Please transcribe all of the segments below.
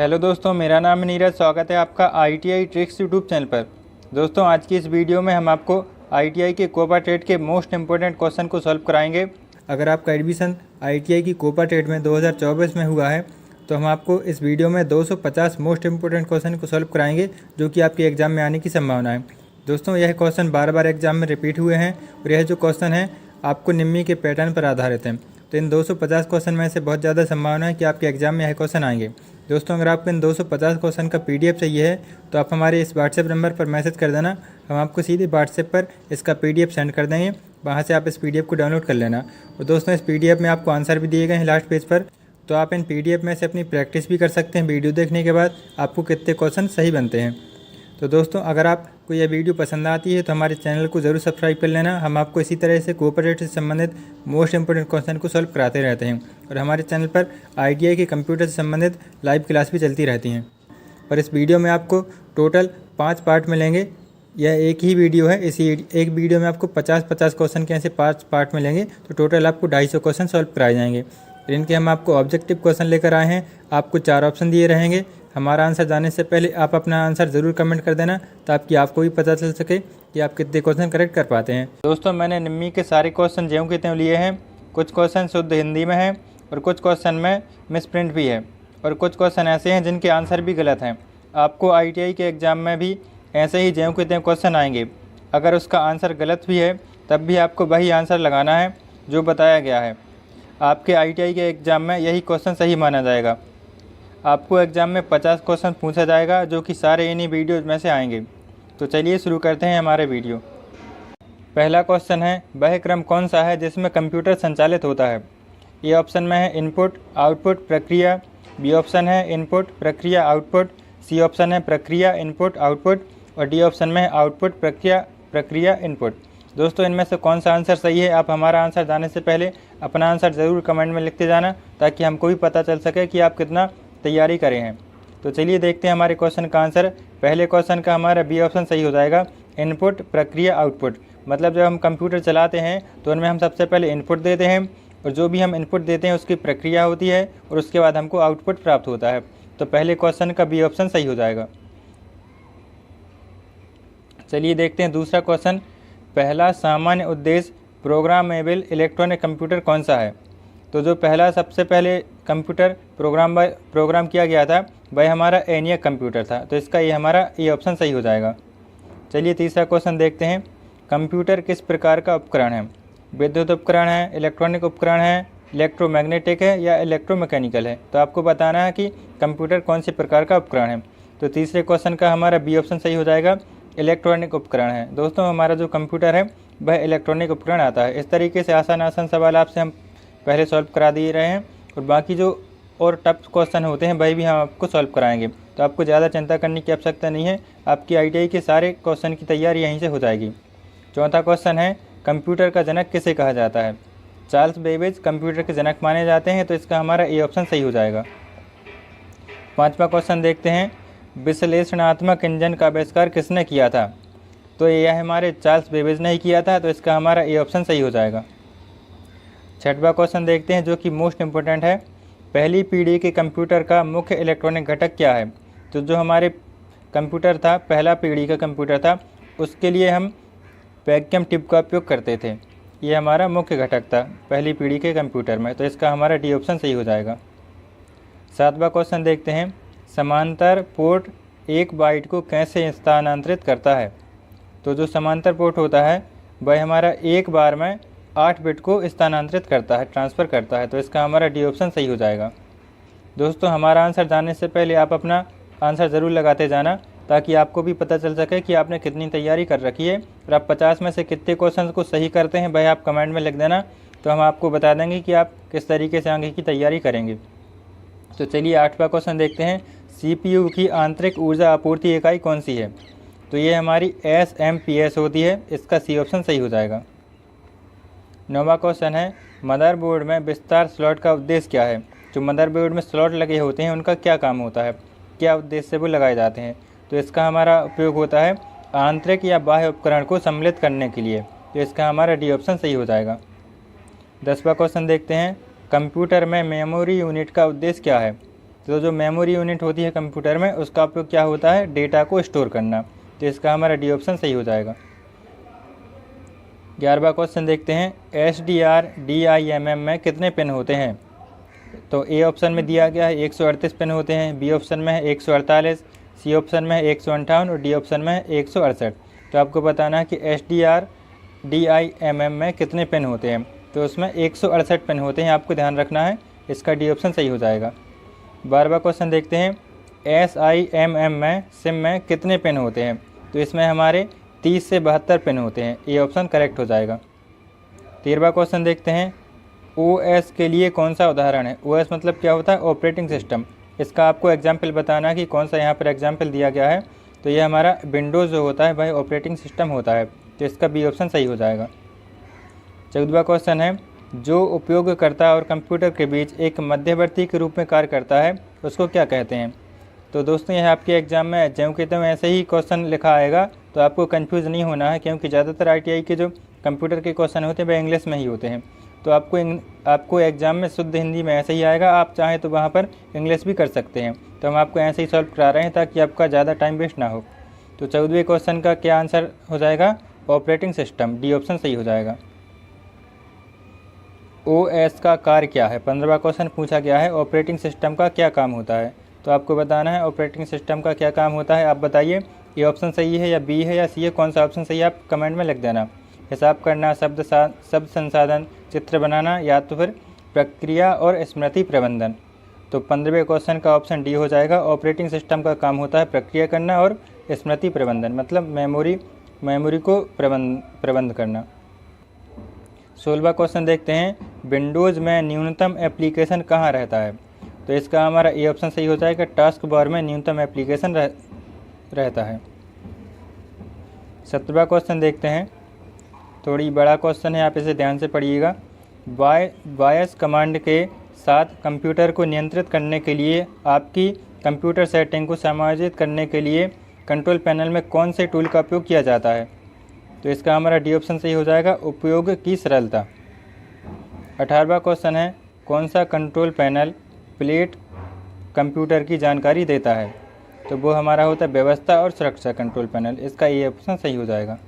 Hello दोस्तों, मेरा नाम है नीरज। स्वागत है आपका ITI ट्रिक्स यूट्यूब चैनल पर। दोस्तों, आज की इस वीडियो में हम आपको ITI के कोपा टेट के मोस्ट इंपॉर्टेंट क्वेश्चन को सॉल्व कराएंगे। अगर आपका एडमिशन ITI की कोपा टेट में 2024 में हुआ है तो हम आपको इस वीडियो में 250 मोस्ट इंपॉर्टेंट क्वेश्चन को सॉल्व कराएंगे जो कि आपके एग्जाम में आने की संभावना है। दोस्तों, यह क्वेश्चन बार बार एग्जाम में रिपीट हुए हैं और यह जो क्वेश्चन है आपको निम्मी के पैटर्न पर आधारित है। तो इन 250 क्वेश्चन में से बहुत ज़्यादा संभावना है कि आपके एग्जाम में यह क्वेश्चन आएंगे। दोस्तों, अगर आपको इन 250 क्वेश्चन का PDF चाहिए है तो आप हमारे इस व्हाट्सएप नंबर पर मैसेज कर देना। हम आपको सीधे व्हाट्सएप पर इसका PDF सेंड कर देंगे, वहाँ से आप इस PDF को डाउनलोड कर लेना। और दोस्तों, इस PDF में आपको आंसर भी दिए गए हैं लास्ट पेज पर, तो आप इन PDF में से अपनी प्रैक्टिस भी कर सकते हैं वीडियो देखने के बाद आपको कितने क्वेश्चन सही बनते हैं। तो दोस्तों, अगर आपको यह वीडियो पसंद आती है तो हमारे चैनल को ज़रूर सब्सक्राइब कर लेना। हम आपको इसी तरह से कोपा टेट से संबंधित मोस्ट इंपोर्टेंट क्वेश्चन को सॉल्व कराते रहते हैं और हमारे चैनल पर ITI के कंप्यूटर से संबंधित लाइव क्लास भी चलती रहती हैं। और इस वीडियो में आपको टोटल 5 पार्ट मिलेंगे। यह एक ही वीडियो है, इसी एक वीडियो में आपको 50-50 क्वेश्चन के ऐसे 5 पार्ट मिलेंगे, तो टोटल आपको 250 क्वेश्चन सॉल्व कराए जाएंगे। इनके हम आपको ऑब्जेक्टिव क्वेश्चन लेकर आए हैं। आपको 4 ऑप्शन दिए रहेंगे। हमारा आंसर जाने से पहले आप अपना आंसर ज़रूर कमेंट कर देना ताकि आपको भी पता चल सके कि आप कितने क्वेश्चन करेक्ट कर पाते हैं। दोस्तों, मैंने निम्मी के सारे क्वेश्चन ज्यों के त्यों लिए हैं। कुछ क्वेश्चन शुद्ध हिंदी में हैं और कुछ क्वेश्चन में मिसप्रिंट भी है और कुछ क्वेश्चन ऐसे हैं जिनके आंसर भी गलत हैं। आपको ITI के एग्ज़ाम में भी ऐसे ही ज्यों के त्यों क्वेश्चन आएंगे। अगर उसका आंसर गलत भी है तब भी आपको वही आंसर लगाना है जो बताया गया है। आपके ITI के एग्ज़ाम में यही क्वेश्चन सही माना जाएगा। आपको एग्ज़ाम में 50 क्वेश्चन पूछा जाएगा जो कि सारे इन्हीं वीडियोज़ में से आएंगे। तो चलिए शुरू करते हैं हमारे वीडियो। पहला क्वेश्चन है, वह क्रम कौन सा है जिसमें कंप्यूटर संचालित होता है? ए ऑप्शन में है इनपुट आउटपुट प्रक्रिया, B ऑप्शन है इनपुट प्रक्रिया आउटपुट, C ऑप्शन है प्रक्रिया इनपुट आउटपुट और D ऑप्शन में है आउटपुट प्रक्रिया इनपुट। दोस्तों, इनमें से कौन सा आंसर सही है? आप हमारा आंसर जाने से पहले अपना आंसर ज़रूर कमेंट में लिखते जाना ताकि हमको भी पता चल सके कि आप कितना तैयारी करें हैं। तो चलिए देखते हैं हमारे क्वेश्चन का आंसर। पहले क्वेश्चन का हमारा B ऑप्शन सही हो जाएगा, इनपुट प्रक्रिया आउटपुट। मतलब जब हम कंप्यूटर चलाते हैं तो उनमें हम सबसे पहले इनपुट देते हैं और जो भी हम इनपुट देते हैं उसकी प्रक्रिया होती है और उसके बाद हमको आउटपुट प्राप्त होता है। तो पहले क्वेश्चन का B ऑप्शन सही हो जाएगा। चलिए देखते हैं दूसरा क्वेश्चन। पहला सामान्य उद्देश्य प्रोग्रामेबल इलेक्ट्रॉनिक कंप्यूटर कौन सा है? तो जो पहला सबसे पहले कंप्यूटर प्रोग्राम किया गया था वह हमारा ENIAC कंप्यूटर था। तो इसका ये हमारा E ऑप्शन सही हो जाएगा। चलिए तीसरा क्वेश्चन देखते हैं। कंप्यूटर किस प्रकार का उपकरण है? विद्युत उपकरण है, इलेक्ट्रॉनिक उपकरण है, इलेक्ट्रोमैग्नेटिक है या इलेक्ट्रोमैकेनिकल है? तो आपको बताना है कि कंप्यूटर कौन से प्रकार का उपकरण है। तो तीसरे क्वेश्चन का हमारा B ऑप्शन सही हो जाएगा, इलेक्ट्रॉनिक उपकरण है। दोस्तों, हमारा जो कंप्यूटर है वह इलेक्ट्रॉनिक उपकरण आता है। इस तरीके से आसान सवाल आपसे हम पहले सॉल्व करा दिए रहे हैं और बाकी जो और टफ क्वेश्चन होते हैं वही भी हम आपको सॉल्व कराएंगे। तो आपको ज़्यादा चिंता करने की आवश्यकता नहीं है। आपकी ITI के सारे क्वेश्चन की तैयारी यहीं से हो जाएगी। चौथा क्वेश्चन है, कंप्यूटर का जनक किसे कहा जाता है? चार्ल्स बेबेज कंप्यूटर के जनक माने जाते हैं। तो इसका हमारा A ऑप्शन सही हो जाएगा। पाँचवा क्वेश्चन देखते हैं, विश्लेषणात्मक इंजन का आविष्कार किसने किया था? तो यह हमारे चार्ल्स बेबेज ने ही किया था। तो इसका हमारा A ऑप्शन सही हो जाएगा। छठवां क्वेश्चन देखते हैं जो कि मोस्ट इम्पोर्टेंट है। पहली पीढ़ी के कंप्यूटर का मुख्य इलेक्ट्रॉनिक घटक क्या है? तो जो हमारे कंप्यूटर था, पहला पीढ़ी का कंप्यूटर था, उसके लिए हम वैक्यूम ट्यूब का उपयोग करते थे। ये हमारा मुख्य घटक था पहली पीढ़ी के कंप्यूटर में। तो इसका हमारा D ऑप्शन सही हो जाएगा। सातवां क्वेश्चन देखते हैं, समांतर पोर्ट एक बाइट को कैसे स्थानांतरित करता है? तो जो समांतर पोर्ट होता है वह हमारा एक बार में 8 बिट को स्थानांतरित करता है, ट्रांसफ़र करता है। तो इसका हमारा D ऑप्शन सही हो जाएगा। दोस्तों, हमारा आंसर जानने से पहले आप अपना आंसर ज़रूर लगाते जाना ताकि आपको भी पता चल सके कि आपने कितनी तैयारी कर रखी है और आप 50 में से कितने क्वेश्चन को सही करते हैं वह आप कमेंट में लिख देना। तो हम आपको बता देंगे कि आप किस तरीके से आगे की तैयारी करेंगे। तो चलिए 8वां क्वेश्चन देखते हैं, CPU की आंतरिक ऊर्जा आपूर्ति इकाई कौन सी है? तो ये हमारी SMPS होती है। इसका C ऑप्शन सही हो जाएगा। 9वां क्वेश्चन है, मदरबोर्ड में विस्तार स्लॉट का उद्देश्य क्या है? जो मदरबोर्ड में स्लॉट लगे होते हैं उनका क्या काम होता है, क्या उद्देश्य से वो लगाए जाते हैं? तो इसका हमारा उपयोग होता है आंतरिक या बाह्य उपकरण को सम्मिलित करने के लिए। तो इसका हमारा D ऑप्शन सही हो जाएगा। 10वां क्वेश्चन देखते हैं, कंप्यूटर में मेमोरी यूनिट का उद्देश्य क्या है? तो जो मेमोरी यूनिट होती है कंप्यूटर में उसका उपयोग क्या होता है, डेटा को स्टोर करना। तो इसका हमारा डी ऑप्शन सही हो जाएगा। 11वां क्वेश्चन देखते हैं, SDRDIMM में कितने पिन होते हैं। तो ए ऑप्शन में दिया गया है 138 पिन होते हैं, बी ऑप्शन में है 148, सी ऑप्शन में है 158 और डी ऑप्शन में है 168। तो आपको बताना है कि SDRDIMM में कितने पिन होते हैं। तो उसमें 168 पिन होते हैं, आपको ध्यान रखना है। इसका डी ऑप्शन सही हो जाएगा। 12वां क्वेश्चन देखते हैं, SIMM में सिम में कितने पिन होते हैं। तो इसमें हमारे 30 से 72 पिन होते हैं, ए ऑप्शन करेक्ट हो जाएगा। 13वां क्वेश्चन देखते हैं, OS के लिए कौन सा उदाहरण है। OS मतलब क्या होता है, ऑपरेटिंग सिस्टम। इसका आपको एग्जाम्पल बताना कि कौन सा यहाँ पर एग्जाम्पल दिया गया है। तो ये हमारा विंडोज़ जो होता है वह ऑपरेटिंग सिस्टम होता है। तो इसका बी ऑप्शन सही हो जाएगा। 14वां क्वेश्चन है, जो उपयोगकर्ता और कंप्यूटर के बीच एक मध्यवर्ती के रूप में कार्य करता है उसको क्या कहते हैं। तो दोस्तों यह आपके एग्जाम में ज्यों के त्यों ऐसे ही क्वेश्चन लिखा आएगा, तो आपको कंफ्यूज नहीं होना है, क्योंकि ज़्यादातर ITI के जो कंप्यूटर के क्वेश्चन होते हैं वह इंग्लिश में ही होते हैं। तो आपको एग्जाम में शुद्ध हिंदी में ऐसे ही आएगा, आप चाहें तो वहाँ पर इंग्लिश भी कर सकते हैं। तो हम आपको ऐसे ही सॉल्व करा रहे हैं ताकि आपका ज़्यादा टाइम वेस्ट ना हो। तो 14वें क्वेश्चन का क्या आंसर हो जाएगा, ऑपरेटिंग सिस्टम, डी ऑप्शन सही हो जाएगा। OS का कार्य क्या है। 15वां क्वेश्चन पूछा गया है, ऑपरेटिंग सिस्टम का क्या काम होता है। तो आपको बताना है ऑपरेटिंग सिस्टम का क्या काम होता है। आप बताइए, ये ऑप्शन सही है या बी है या सी है, कौन सा ऑप्शन सही है आप कमेंट में लिख देना। हिसाब करना, शब्द संसाधन, चित्र बनाना, या तो फिर प्रक्रिया और स्मृति प्रबंधन। तो 15वें क्वेश्चन का ऑप्शन डी हो जाएगा। ऑपरेटिंग सिस्टम का काम होता है प्रक्रिया करना और स्मृति प्रबंधन, मतलब मेमोरी को प्रबंध करना। 16वां क्वेश्चन देखते हैं, विंडोज़ में न्यूनतम एप्लीकेशन कहाँ रहता है। तो इसका हमारा ए ऑप्शन सही हो जाएगा, टास्क बार में न्यूनतम एप्लीकेशन रहता है। 17वां क्वेश्चन देखते हैं, थोड़ी बड़ा क्वेश्चन है, आप इसे ध्यान से पढ़िएगा। वॉइस कमांड के साथ कंप्यूटर को नियंत्रित करने के लिए आपकी कंप्यूटर सेटिंग को समायोजित करने के लिए कंट्रोल पैनल में कौन से टूल का उपयोग किया जाता है। तो इसका हमारा डी ऑप्शन सही हो जाएगा, उपयोग की सरलता। 18वां क्वेश्चन है, कौन सा कंट्रोल पैनल प्लेट कंप्यूटर की जानकारी देता है। तो वो हमारा होता है व्यवस्था और सुरक्षा कंट्रोल पैनल। इसका ये ऑप्शन सही हो जाएगा।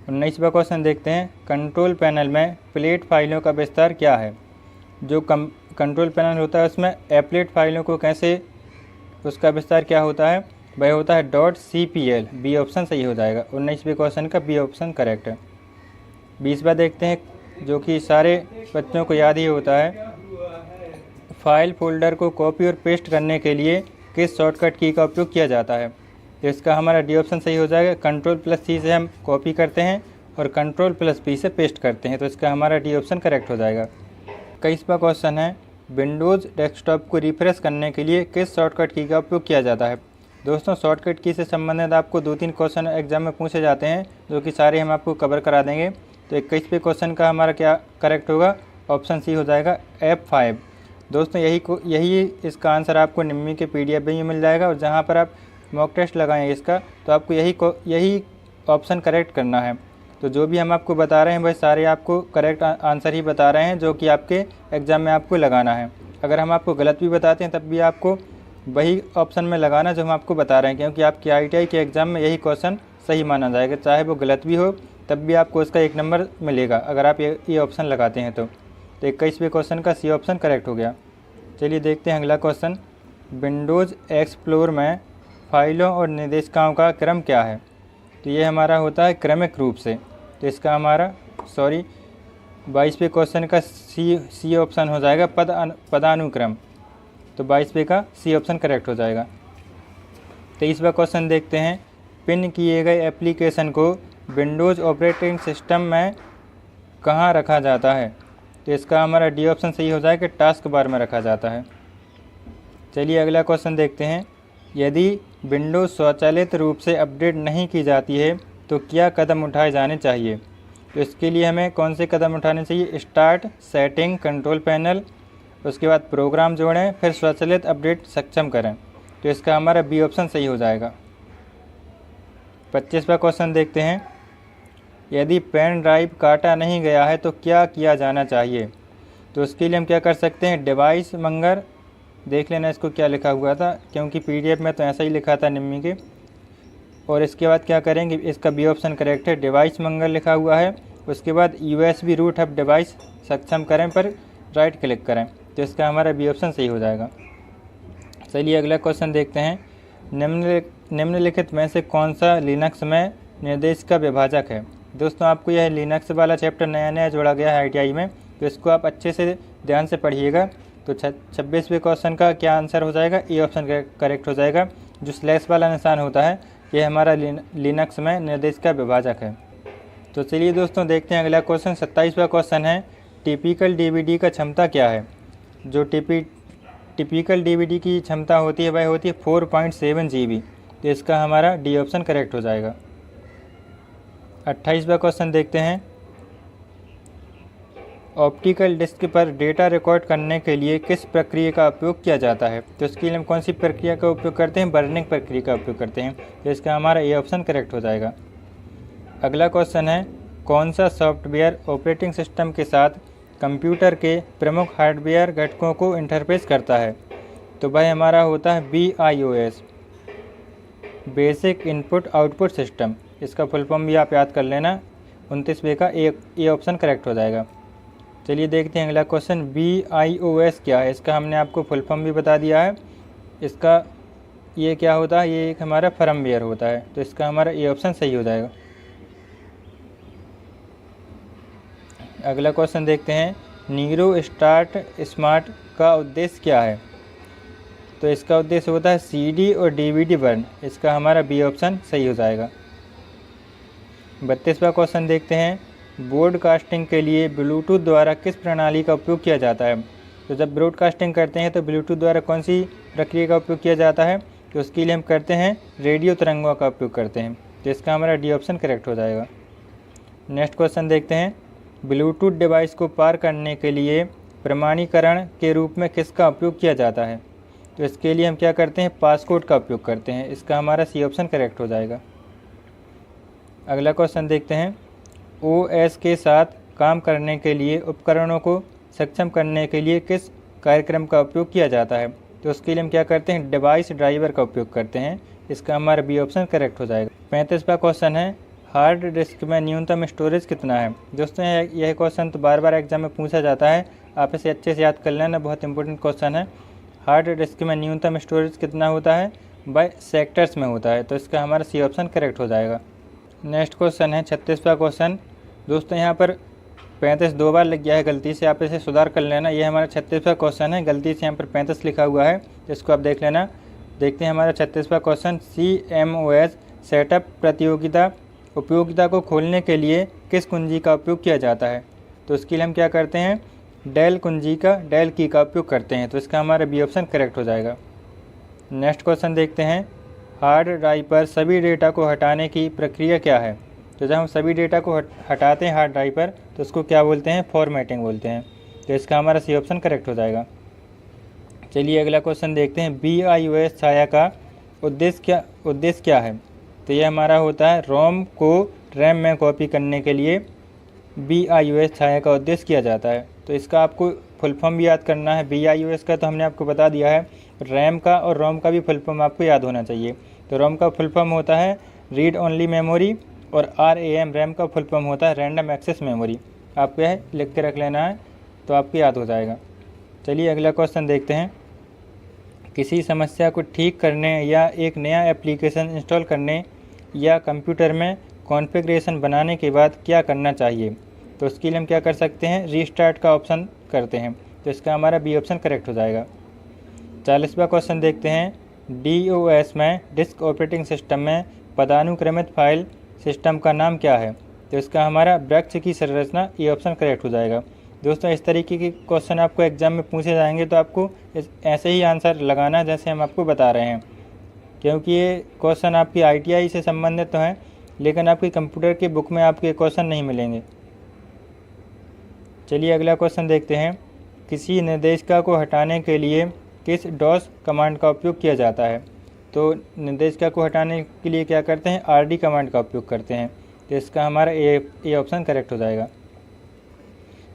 19वां क्वेश्चन देखते हैं, कंट्रोल पैनल में प्लेट फाइलों का विस्तार क्या है। जो कंट्रोल पैनल होता है उसमें एप्लेट फाइलों को कैसे, उसका विस्तार क्या होता है, वह होता है .cpl। बी ऑप्शन सही हो जाएगा। 19वें क्वेश्चन का बी ऑप्शन करेक्ट है। 20वां देखते हैं, जो कि सारे बच्चों को याद ही होता है, फाइल फोल्डर को कॉपी और पेस्ट करने के लिए किस शॉर्टकट की का उपयोग किया जाता है। तो इसका हमारा डी ऑप्शन सही हो जाएगा। Ctrl+C से हम कॉपी करते हैं और Ctrl+P से पेस्ट करते हैं। तो इसका हमारा डी ऑप्शन करेक्ट हो जाएगा। 21वां क्वेश्चन है, विंडोज़ डेस्कटॉप को रिफ्रेश करने के लिए किस शॉर्टकट की का उपयोग किया जाता है। दोस्तों शॉर्टकट की से संबंधित आपको 2-3 क्वेश्चन एग्जाम में पूछे जाते हैं, जो कि सारे हम आपको कवर करा देंगे। तो 21वें क्वेश्चन का हमारा क्या करेक्ट होगा, ऑप्शन सी हो जाएगा F5। दोस्तों यही इसका आंसर आपको निम्मी के PDF में ही मिल जाएगा, और जहाँ पर आप मॉक टेस्ट लगाएं इसका, तो आपको यही ऑप्शन करेक्ट करना है। तो जो भी हम आपको बता रहे हैं वह सारे आपको करेक्ट आंसर ही बता रहे हैं, जो कि आपके एग्ज़ाम में आपको लगाना है। अगर हम आपको गलत भी बताते हैं तब भी आपको वही ऑप्शन में लगाना जो हम आपको बता रहे हैं, क्योंकि आपके ITI के एग्ज़ाम में यही क्वेश्चन सही माना जाएगा, चाहे वो गलत भी हो तब भी आपको उसका 1 नंबर मिलेगा अगर आप ये ऑप्शन लगाते हैं। तो 21वें क्वेश्चन का सी ऑप्शन करेक्ट हो गया। चलिए देखते हैं अगला क्वेश्चन, विंडोज़ एक्सप्लोर में फाइलों और निर्देशिकाओं का क्रम क्या है। तो ये हमारा होता है क्रमिक रूप से। तो इसका हमारा 22वें क्वेश्चन का सी ऑप्शन हो जाएगा, पदानुक्रम। तो 22वें का सी ऑप्शन करेक्ट हो जाएगा। 23वां क्वेश्चन देखते हैं, पिन किए गए एप्लीकेशन को विंडोज़ ऑपरेटिंग सिस्टम में कहाँ रखा जाता है। तो इसका हमारा डी ऑप्शन सही हो जाएगा, टास्क बार में रखा जाता है। चलिए अगला क्वेश्चन देखते हैं, यदि विंडोज़ स्वचालित रूप से अपडेट नहीं की जाती है तो क्या कदम उठाए जाने चाहिए। तो इसके लिए हमें कौन से कदम उठाने चाहिए, स्टार्ट, सेटिंग, कंट्रोल पैनल, उसके बाद प्रोग्राम जोड़ें, फिर स्वचालित अपडेट सक्षम करें। तो इसका हमारा बी ऑप्शन सही हो जाएगा। 25वां क्वेश्चन देखते हैं, यदि पेन ड्राइव काटा नहीं गया है तो क्या किया जाना चाहिए। तो उसके लिए हम क्या कर सकते हैं, डिवाइस मंगर, देख लेना इसको क्या लिखा हुआ था, क्योंकि PDF में तो ऐसा ही लिखा था निम्मी के। और इसके बाद क्या करेंगे, इसका बी ऑप्शन करेक्ट है, डिवाइस मंगर लिखा हुआ है। उसके बाद USB रूट हब डिवाइस सक्षम करें पर राइट क्लिक करें, तो इसका हमारा बी ऑप्शन सही हो जाएगा। चलिए अगला क्वेश्चन देखते हैं। निम्नलिखित में से कौन सा लिनक्स में निर्देश का विभाजक है। दोस्तों आपको यह लिनक्स वाला चैप्टर नया नया जोड़ा गया है ITI में, तो इसको आप अच्छे से ध्यान से पढ़िएगा। तो 26वें क्वेश्चन का क्या आंसर हो जाएगा, ए ऑप्शन करेक्ट हो जाएगा। जो स्लैश वाला निशान होता है ये हमारा लिनक्स में निर्देश का विभाजक है। तो चलिए दोस्तों देखते हैं अगला क्वेश्चन। 27वां क्वेश्चन है, टिपिकल DVD का क्षमता क्या है। जो टिपिकल DVD की क्षमता होती है वह होती है 4.7 GB, तो इसका हमारा डी ऑप्शन करेक्ट हो जाएगा। 28वां क्वेश्चन देखते हैं, ऑप्टिकल डिस्क पर डेटा रिकॉर्ड करने के लिए किस प्रक्रिया का उपयोग किया जाता है। तो इसके लिए हम कौन सी प्रक्रिया का उपयोग करते हैं, बर्निंग प्रक्रिया का उपयोग करते हैं, तो इसका हमारा ए ऑप्शन करेक्ट हो जाएगा। अगला क्वेश्चन है, कौन सा सॉफ्टवेयर ऑपरेटिंग सिस्टम के साथ कंप्यूटर के प्रमुख हार्डवेयर घटकों को इंटरफेस करता है। तो भाई हमारा होता है BIOS, basic input output system. इसका फुल फॉर्म भी आप याद कर लेना। 29वें का ए ऑप्शन करेक्ट हो जाएगा। चलिए देखते हैं अगला क्वेश्चन, BIOS क्या है। इसका हमने आपको फुल फॉर्म भी बता दिया है। इसका ये क्या होता है, ये एक हमारा फर्मवेयर होता है, तो इसका हमारा ए ऑप्शन सही हो जाएगा। अगला क्वेश्चन देखते हैं, नीरो स्टार्ट स्मार्ट का उद्देश्य क्या है। तो इसका उद्देश्य होता है CD और DVD बर्न, इसका हमारा बी ऑप्शन सही हो जाएगा। 32वां क्वेश्चन देखते हैं, ब्रॉडकास्टिंग के लिए ब्लूटूथ द्वारा किस प्रणाली का उपयोग किया जाता है। तो जब ब्रॉडकास्टिंग करते हैं तो ब्लूटूथ द्वारा कौन सी प्रक्रिया का उपयोग किया जाता है, तो उसके लिए हम करते हैं रेडियो तरंगों का उपयोग करते हैं, तो इसका हमारा डी ऑप्शन करेक्ट हो जाएगा। नेक्स्ट क्वेश्चन देखते हैं, ब्लूटूथ डिवाइस को पार करने के लिए प्रमाणीकरण के रूप में किसका उपयोग किया जाता है। तो इसके लिए हम क्या करते हैं, पासकोड का उपयोग करते हैं, इसका हमारा सी ऑप्शन करेक्ट हो जाएगा। अगला क्वेश्चन देखते हैं, OS के साथ काम करने के लिए उपकरणों को सक्षम करने के लिए किस कार्यक्रम का उपयोग किया जाता है। तो उसके लिए हम क्या करते हैं, डिवाइस ड्राइवर का उपयोग करते हैं, इसका हमारा बी ऑप्शन करेक्ट हो जाएगा। 35वां क्वेश्चन है, हार्ड डिस्क में न्यूनतम स्टोरेज कितना है। दोस्तों यह क्वेश्चन तो बार बार एग्जाम में पूछा जाता है, आप इसे अच्छे से याद कर लेना, बहुत इंपॉर्टेंट क्वेश्चन है। हार्ड डिस्क में न्यूनतम स्टोरेज कितना होता है, बाय सेक्टर्स में होता है, तो इसका हमारा सी ऑप्शन करेक्ट हो जाएगा। नेक्स्ट क्वेश्चन है 36वां क्वेश्चन। दोस्तों यहाँ पर 35 दो बार लग गया है, गलती से आप इसे सुधार कर लेना। ये हमारा 36वां क्वेश्चन है, गलती से यहाँ पर 35 लिखा हुआ है, इसको आप देख लेना। देखते हैं हमारा 36वां क्वेश्चन, CMOS सेटअप प्रतियोगिता उपयोगिता को खोलने के लिए किस कुंजी का उपयोग किया जाता है। तो उसके लिए हम क्या करते हैं, डेल की का उपयोग करते हैं, तो इसका हमारा बी ऑप्शन करेक्ट हो जाएगा। नेक्स्ट क्वेश्चन देखते हैं, हार्ड ड्राइव पर सभी डेटा को हटाने की प्रक्रिया क्या है। तो जब हम सभी डेटा को हटाते हैं हार्ड ड्राइव पर, तो उसको क्या बोलते हैं, फॉर्मेटिंग बोलते हैं, तो इसका हमारा सी ऑप्शन करेक्ट हो जाएगा। चलिए अगला क्वेश्चन देखते हैं, BIOS छाया का उद्देश्य क्या है। तो ये हमारा होता है रोम को रैम में कॉपी करने के लिए BIOS छाया का उद्देश्य किया जाता है, तो इसका आपको फुल फॉर्म भी याद करना है। BIOS का तो हमने आपको बता दिया है, रैम का और रोम का भी फुल फॉर्म आपको याद होना चाहिए। तो रोम का फुल फॉर्म होता है रीड ओनली मेमोरी, और रैम का फुल फॉर्म होता है रैंडम एक्सेस मेमोरी। आपको यह लिख के रख लेना है, तो आपको याद हो जाएगा। चलिए अगला क्वेश्चन देखते हैं, किसी समस्या को ठीक करने या एक नया एप्लीकेशन इंस्टॉल करने या कंप्यूटर में कॉन्फ़िगरेशन बनाने के बाद क्या करना चाहिए। तो उसके लिए हम क्या कर सकते हैं, रीस्टार्ट का ऑप्शन करते हैं, तो इसका हमारा बी ऑप्शन करेक्ट हो जाएगा। 40वां क्वेश्चन देखते हैं, DOS में डिस्क ऑपरेटिंग सिस्टम में पदानुक्रमित फाइल सिस्टम का नाम क्या है। तो इसका हमारा वृक्ष की संरचना, ये ऑप्शन करेक्ट हो जाएगा। दोस्तों इस तरीके के क्वेश्चन आपको एग्जाम में पूछे जाएंगे, तो आपको ऐसे ही आंसर लगाना जैसे हम आपको बता रहे हैं, क्योंकि ये क्वेश्चन आपकी ITI से संबंधित तो हैं, लेकिन आपकी कंप्यूटर की बुक में आपको ये क्वेश्चन नहीं मिलेंगे। चलिए अगला क्वेश्चन देखते हैं, किसी निर्देशिका को हटाने के लिए किस DOS कमांड का उपयोग किया जाता है। तो निर्देशिका को हटाने के लिए क्या करते हैं, RD कमांड का उपयोग करते हैं, तो इसका हमारा ए ऑप्शन करेक्ट हो जाएगा।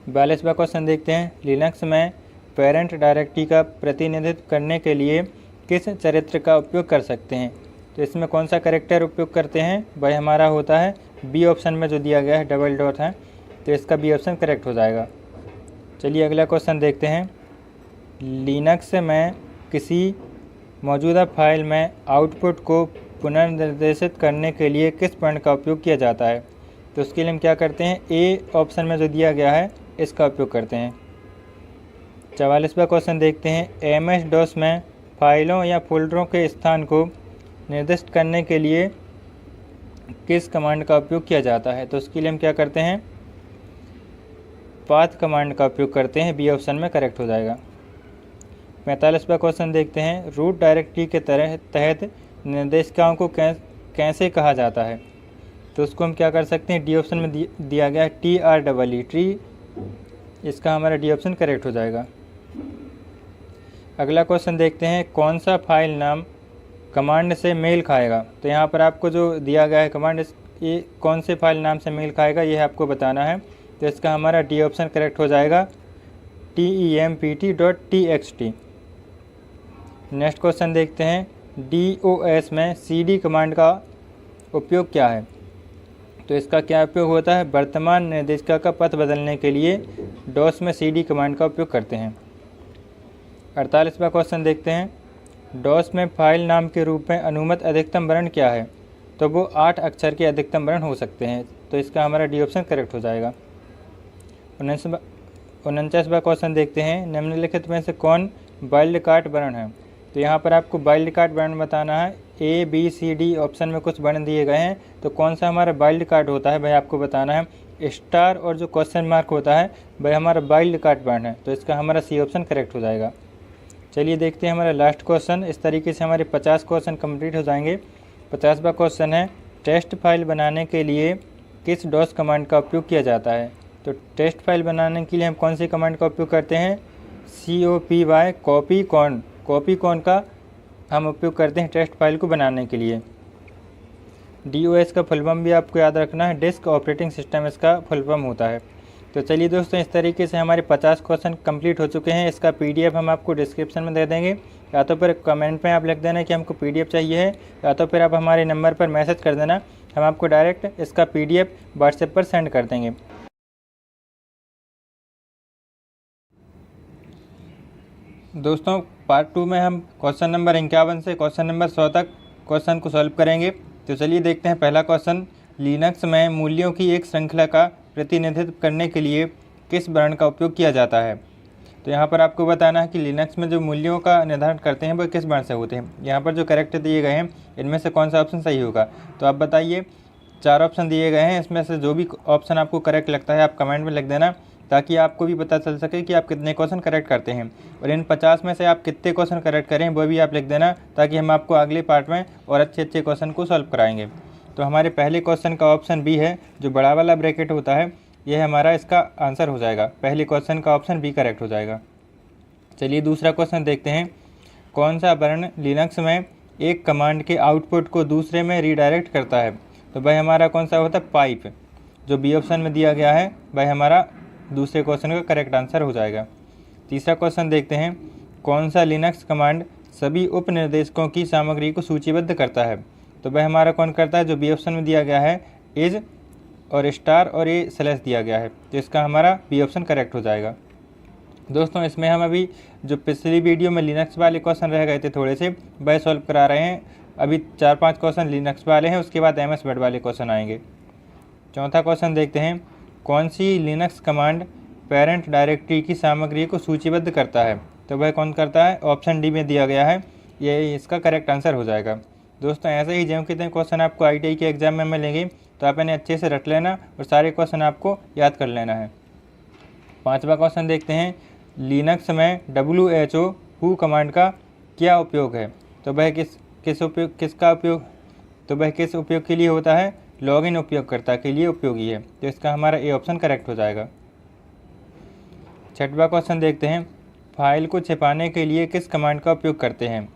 42वां क्वेश्चन देखते हैं, लिनक्स में पेरेंट डायरेक्टरी का प्रतिनिधित्व करने के लिए किस चरित्र का उपयोग कर सकते हैं। तो इसमें कौन सा कैरेक्टर उपयोग करते हैं, वह हमारा होता है बी ऑप्शन में जो दिया गया है डबल डॉट है, तो इसका बी ऑप्शन करेक्ट हो जाएगा। चलिए अगला क्वेश्चन देखते हैं, लिनक्स में किसी मौजूदा फाइल में आउटपुट को पुनर्निर्देशित करने के लिए किस पॉइंट का उपयोग किया जाता है। तो उसके लिए हम क्या करते हैं, ए ऑप्शन में जो दिया गया है इसका उपयोग करते हैं। 44वां क्वेश्चन देखते हैं, एमएस डॉस में फाइलों या फोल्डरों के स्थान को निर्दिष्ट करने के लिए किस कमांड का उपयोग किया जाता है। तो उसके लिए हम क्या करते हैं, पाथ कमांड का उपयोग करते हैं, बी ऑप्शन में करेक्ट हो जाएगा। 45वां क्वेश्चन देखते हैं, रूट डायरेक्टरी के तहत निर्देशिकाओं को कैसे कहा जाता है। तो उसको हम क्या कर सकते हैं, डी ऑप्शन में दिया गया है TREE ट्री, इसका हमारा डी ऑप्शन करेक्ट हो जाएगा। अगला क्वेश्चन देखते हैं, कौन सा फाइल नाम कमांड से मेल खाएगा। तो यहाँ पर आपको जो दिया गया है कमांड, ये कौन से फाइल नाम से मेल खाएगा ये आपको बताना है। तो इसका हमारा डी ऑप्शन करेक्ट हो जाएगा, tempt.txt। नेक्स्ट क्वेश्चन देखते हैं, DOS में CD कमांड का उपयोग क्या है। तो इसका क्या उपयोग होता है, वर्तमान निर्देशिका का पथ बदलने के लिए डॉस में CD कमांड का उपयोग करते हैं। 48वां क्वेश्चन देखते हैं, डॉस में फाइल नाम के रूप में अनुमत अधिकतम वर्ण क्या है। तो वो 8 अक्षर के अधिकतम वर्ण हो सकते हैं, तो इसका हमारा डी ऑप्शन करेक्ट हो जाएगा। 49वां क्वेश्चन देखते हैं, निम्नलिखित में से कौन वाइल्ड कार्ड वर्ण है। तो यहाँ पर आपको वाइल्ड कार्ड वर्ण बताना है, ABCD ऑप्शन में कुछ वर्ण दिए गए हैं, तो कौन सा हमारा वाइल्ड कार्ड होता है वह आपको बताना है। स्टार और जो क्वेश्चन मार्क होता है वह हमारा वाइल्ड कार्ड वर्ण है, तो इसका हमारा सी ऑप्शन करेक्ट हो जाएगा। चलिए देखते हैं हमारा लास्ट क्वेश्चन। इस तरीके से हमारे 50 क्वेश्चन कंप्लीट हो जाएंगे। 50वां क्वेश्चन है, टेस्ट फाइल बनाने के लिए किस डॉस कमांड का उपयोग किया जाता है। तो टेस्ट फाइल बनाने के लिए हम कौन सी कमांड का उपयोग करते हैं, COPY कॉपी कॉन का हम उपयोग करते हैं टेस्ट फाइल को बनाने के लिए। DOS का फुल फॉर्म भी आपको याद रखना है, डिस्क ऑपरेटिंग सिस्टम इसका फुल फॉर्म होता है। तो चलिए दोस्तों, इस तरीके से हमारे 50 क्वेश्चन कंप्लीट हो चुके हैं। इसका PDF हम आपको डिस्क्रिप्शन में दे देंगे, या तो फिर कमेंट में आप लिख देना कि हमको PDF चाहिए है, या तो फिर आप हमारे नंबर पर मैसेज कर देना, हम आपको डायरेक्ट इसका PDF व्हाट्सएप पर सेंड कर देंगे। दोस्तों, पार्ट 2 में हम क्वेश्चन नंबर 51 से क्वेश्चन नंबर 100 तक क्वेश्चन को सॉल्व करेंगे। तो चलिए देखते हैं पहला क्वेश्चन, लिनक्स में मूल्यों की एक श्रृंखला का प्रतिनिधित्व करने के लिए किस वर्ण का उपयोग किया जाता है। तो यहाँ पर आपको बताना है कि लिनक्स में जो मूल्यों का निर्धारण करते हैं वो किस वर्ण से होते हैं। यहाँ पर जो करेक्ट दिए गए हैं इनमें से कौन सा ऑप्शन सही होगा। तो आप बताइए, 4 ऑप्शन दिए गए हैं, इसमें से जो भी ऑप्शन आपको करेक्ट लगता है आप कमेंट में लिख देना, ताकि आपको भी पता चल सके कि आप कितने क्वेश्चन करेक्ट करते हैं। और इन 50 में से आप कितने क्वेश्चन करेक्ट करें वो भी आप लिख देना, ताकि हम आपको अगले पार्ट में और अच्छे क्वेश्चन को सॉल्व कराएंगे। तो हमारे पहले क्वेश्चन का ऑप्शन बी है, जो बड़ा वाला ब्रैकेट होता है, यह हमारा इसका आंसर हो जाएगा। पहले क्वेश्चन का ऑप्शन बी करेक्ट हो जाएगा। चलिए दूसरा क्वेश्चन देखते हैं, कौन सा वर्ण लिनक्स में एक कमांड के आउटपुट को दूसरे में रीडायरेक्ट करता है। तो भाई हमारा कौन सा होता है, पाइप, जो बी ऑप्शन में दिया गया है भाई हमारा दूसरे क्वेश्चन का करेक्ट आंसर हो जाएगा। तीसरा क्वेश्चन देखते हैं, कौन सा लिनक्स कमांड सभी उप निर्देशकों की सामग्री को सूचीबद्ध करता है। तो वह हमारा कौन करता है, जो बी ऑप्शन में दिया गया है इज और स्टार और ये स्लैश दिया गया है, तो इसका हमारा बी ऑप्शन करेक्ट हो जाएगा। दोस्तों, इसमें हम अभी जो पिछली वीडियो में लिनक्स वाले क्वेश्चन रह गए थे थोड़े से, वह सॉल्व करा रहे हैं। अभी 4-5 क्वेश्चन लिनक्स वाले हैं, उसके बाद MS वर्ड वाले क्वेश्चन आएंगे। चौथा क्वेश्चन देखते हैं, कौन सी लिनक्स कमांड पेरेंट डायरेक्टरी की सामग्री को सूचीबद्ध करता है। तो वह कौन करता है, ऑप्शन डी में दिया गया है, ये इसका करेक्ट आंसर हो जाएगा। दोस्तों, ऐसे ही ज्यों कितने क्वेश्चन आपको ITI के एग्जाम में मिलेंगे, तो आप इन्हें अच्छे से रट लेना और सारे क्वेश्चन आपको याद कर लेना है। 5वां क्वेश्चन देखते हैं, लिनक्स में WHO कमांड का क्या उपयोग है। तो वह किसका उपयोग तो वह किस उपयोग के लिए होता है, लॉगिन उपयोगकर्ता के लिए उपयोगी है, तो इसका हमारा ए ऑप्शन करेक्ट हो जाएगा। 6वां क्वेश्चन देखते हैं, फाइल को छिपाने के लिए किस कमांड का उपयोग करते हैं।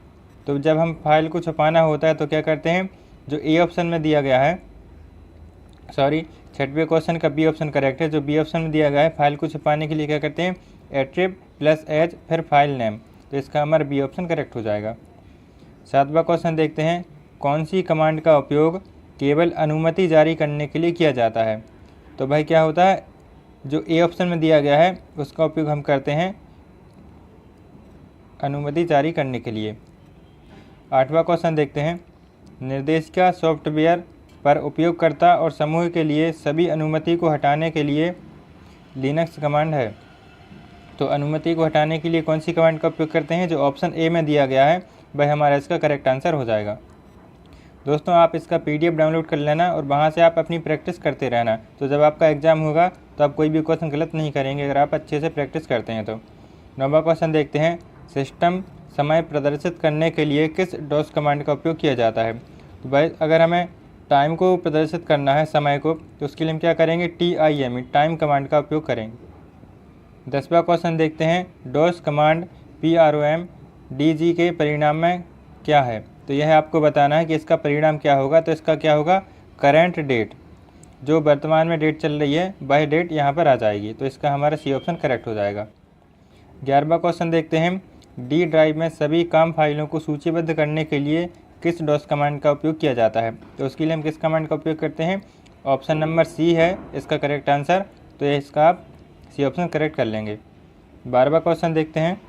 तो जब हम फाइल को छुपाना होता है तो क्या करते हैं, जो ए ऑप्शन में दिया गया है, छठवें क्वेश्चन का बी ऑप्शन करेक्ट है। जो बी ऑप्शन में दिया गया है, फाइल को छुपाने के लिए क्या करते हैं, एट्रिब प्लस एच फिर फाइल नेम, तो इसका हमारा बी ऑप्शन करेक्ट हो जाएगा। सातवां क्वेश्चन देखते हैं, कौन सी कमांड का उपयोग केवल अनुमति जारी करने के लिए किया जाता है। तो भाई क्या होता है, जो ए ऑप्शन में दिया गया है उसका उपयोग हम करते हैं अनुमति जारी करने के लिए। आठवां क्वेश्चन देखते हैं, निर्देशिका सॉफ्टवेयर पर उपयोगकर्ता और समूह के लिए सभी अनुमति को हटाने के लिए लिनक्स कमांड है। तो अनुमति को हटाने के लिए कौन सी कमांड का उपयोग करते हैं, जो ऑप्शन ए में दिया गया है वह हमारा इसका करेक्ट आंसर हो जाएगा। दोस्तों आप इसका पीडीएफ डाउनलोड कर लेना और वहाँ से आप अपनी प्रैक्टिस करते रहना, तो जब आपका एग्ज़ाम होगा तो आप कोई भी क्वेश्चन गलत नहीं करेंगे अगर आप अच्छे से प्रैक्टिस करते हैं तो। नौवां क्वेश्चन देखते हैं, सिस्टम समय प्रदर्शित करने के लिए किस डॉस कमांड का उपयोग किया जाता है। तो भाई अगर हमें टाइम को प्रदर्शित करना है, समय को, तो उसके लिए हम क्या करेंगे, TIME टाइम कमांड का उपयोग करेंगे। 10वां क्वेश्चन देखते हैं, डॉस कमांड PROMDG के परिणाम में क्या है। तो यह आपको बताना है कि इसका परिणाम क्या होगा। तो इसका क्या होगा, करेंट डेट, जो वर्तमान में डेट चल रही है वह डेट यहाँ पर आ जाएगी, तो इसका हमारा सी ऑप्शन करेक्ट हो जाएगा। 11वां क्वेश्चन देखते हैं, डी ड्राइव में सभी काम फाइलों को सूचीबद्ध करने के लिए किस डॉस कमांड का उपयोग किया जाता है। तो उसके लिए हम किस कमांड का उपयोग करते हैं, ऑप्शन नंबर सी है इसका करेक्ट आंसर, तो ये इसका आप सी ऑप्शन करेक्ट कर लेंगे। 12वां क्वेश्चन देखते हैं,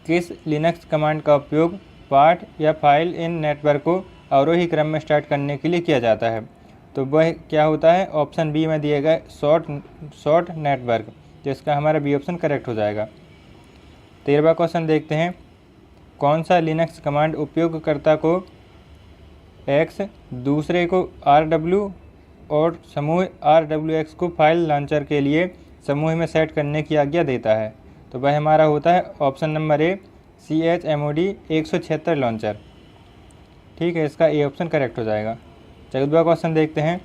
किस लिनक्स कमांड का उपयोग पाठ या फाइल इन नेटवर्क को अवरोही क्रम में स्टार्ट करने के लिए किया जाता है। तो वह क्या होता है, ऑप्शन बी में दिए गए शॉर्ट नेटवर्क, तो इसका हमारा बी ऑप्शन करेक्ट हो जाएगा। 13वां क्वेश्चन देखते हैं, कौन सा लिनक्स कमांड उपयोगकर्ता को X, दूसरे को RW और समूह RWX को फाइल लॉन्चर के लिए समूह में सेट करने की आज्ञा देता है। तो वह हमारा होता है option number A CHMOD 176 launcher. ठीक है, इसका ए ऑप्शन करेक्ट हो जाएगा। 14वां क्वेश्चन देखते हैं,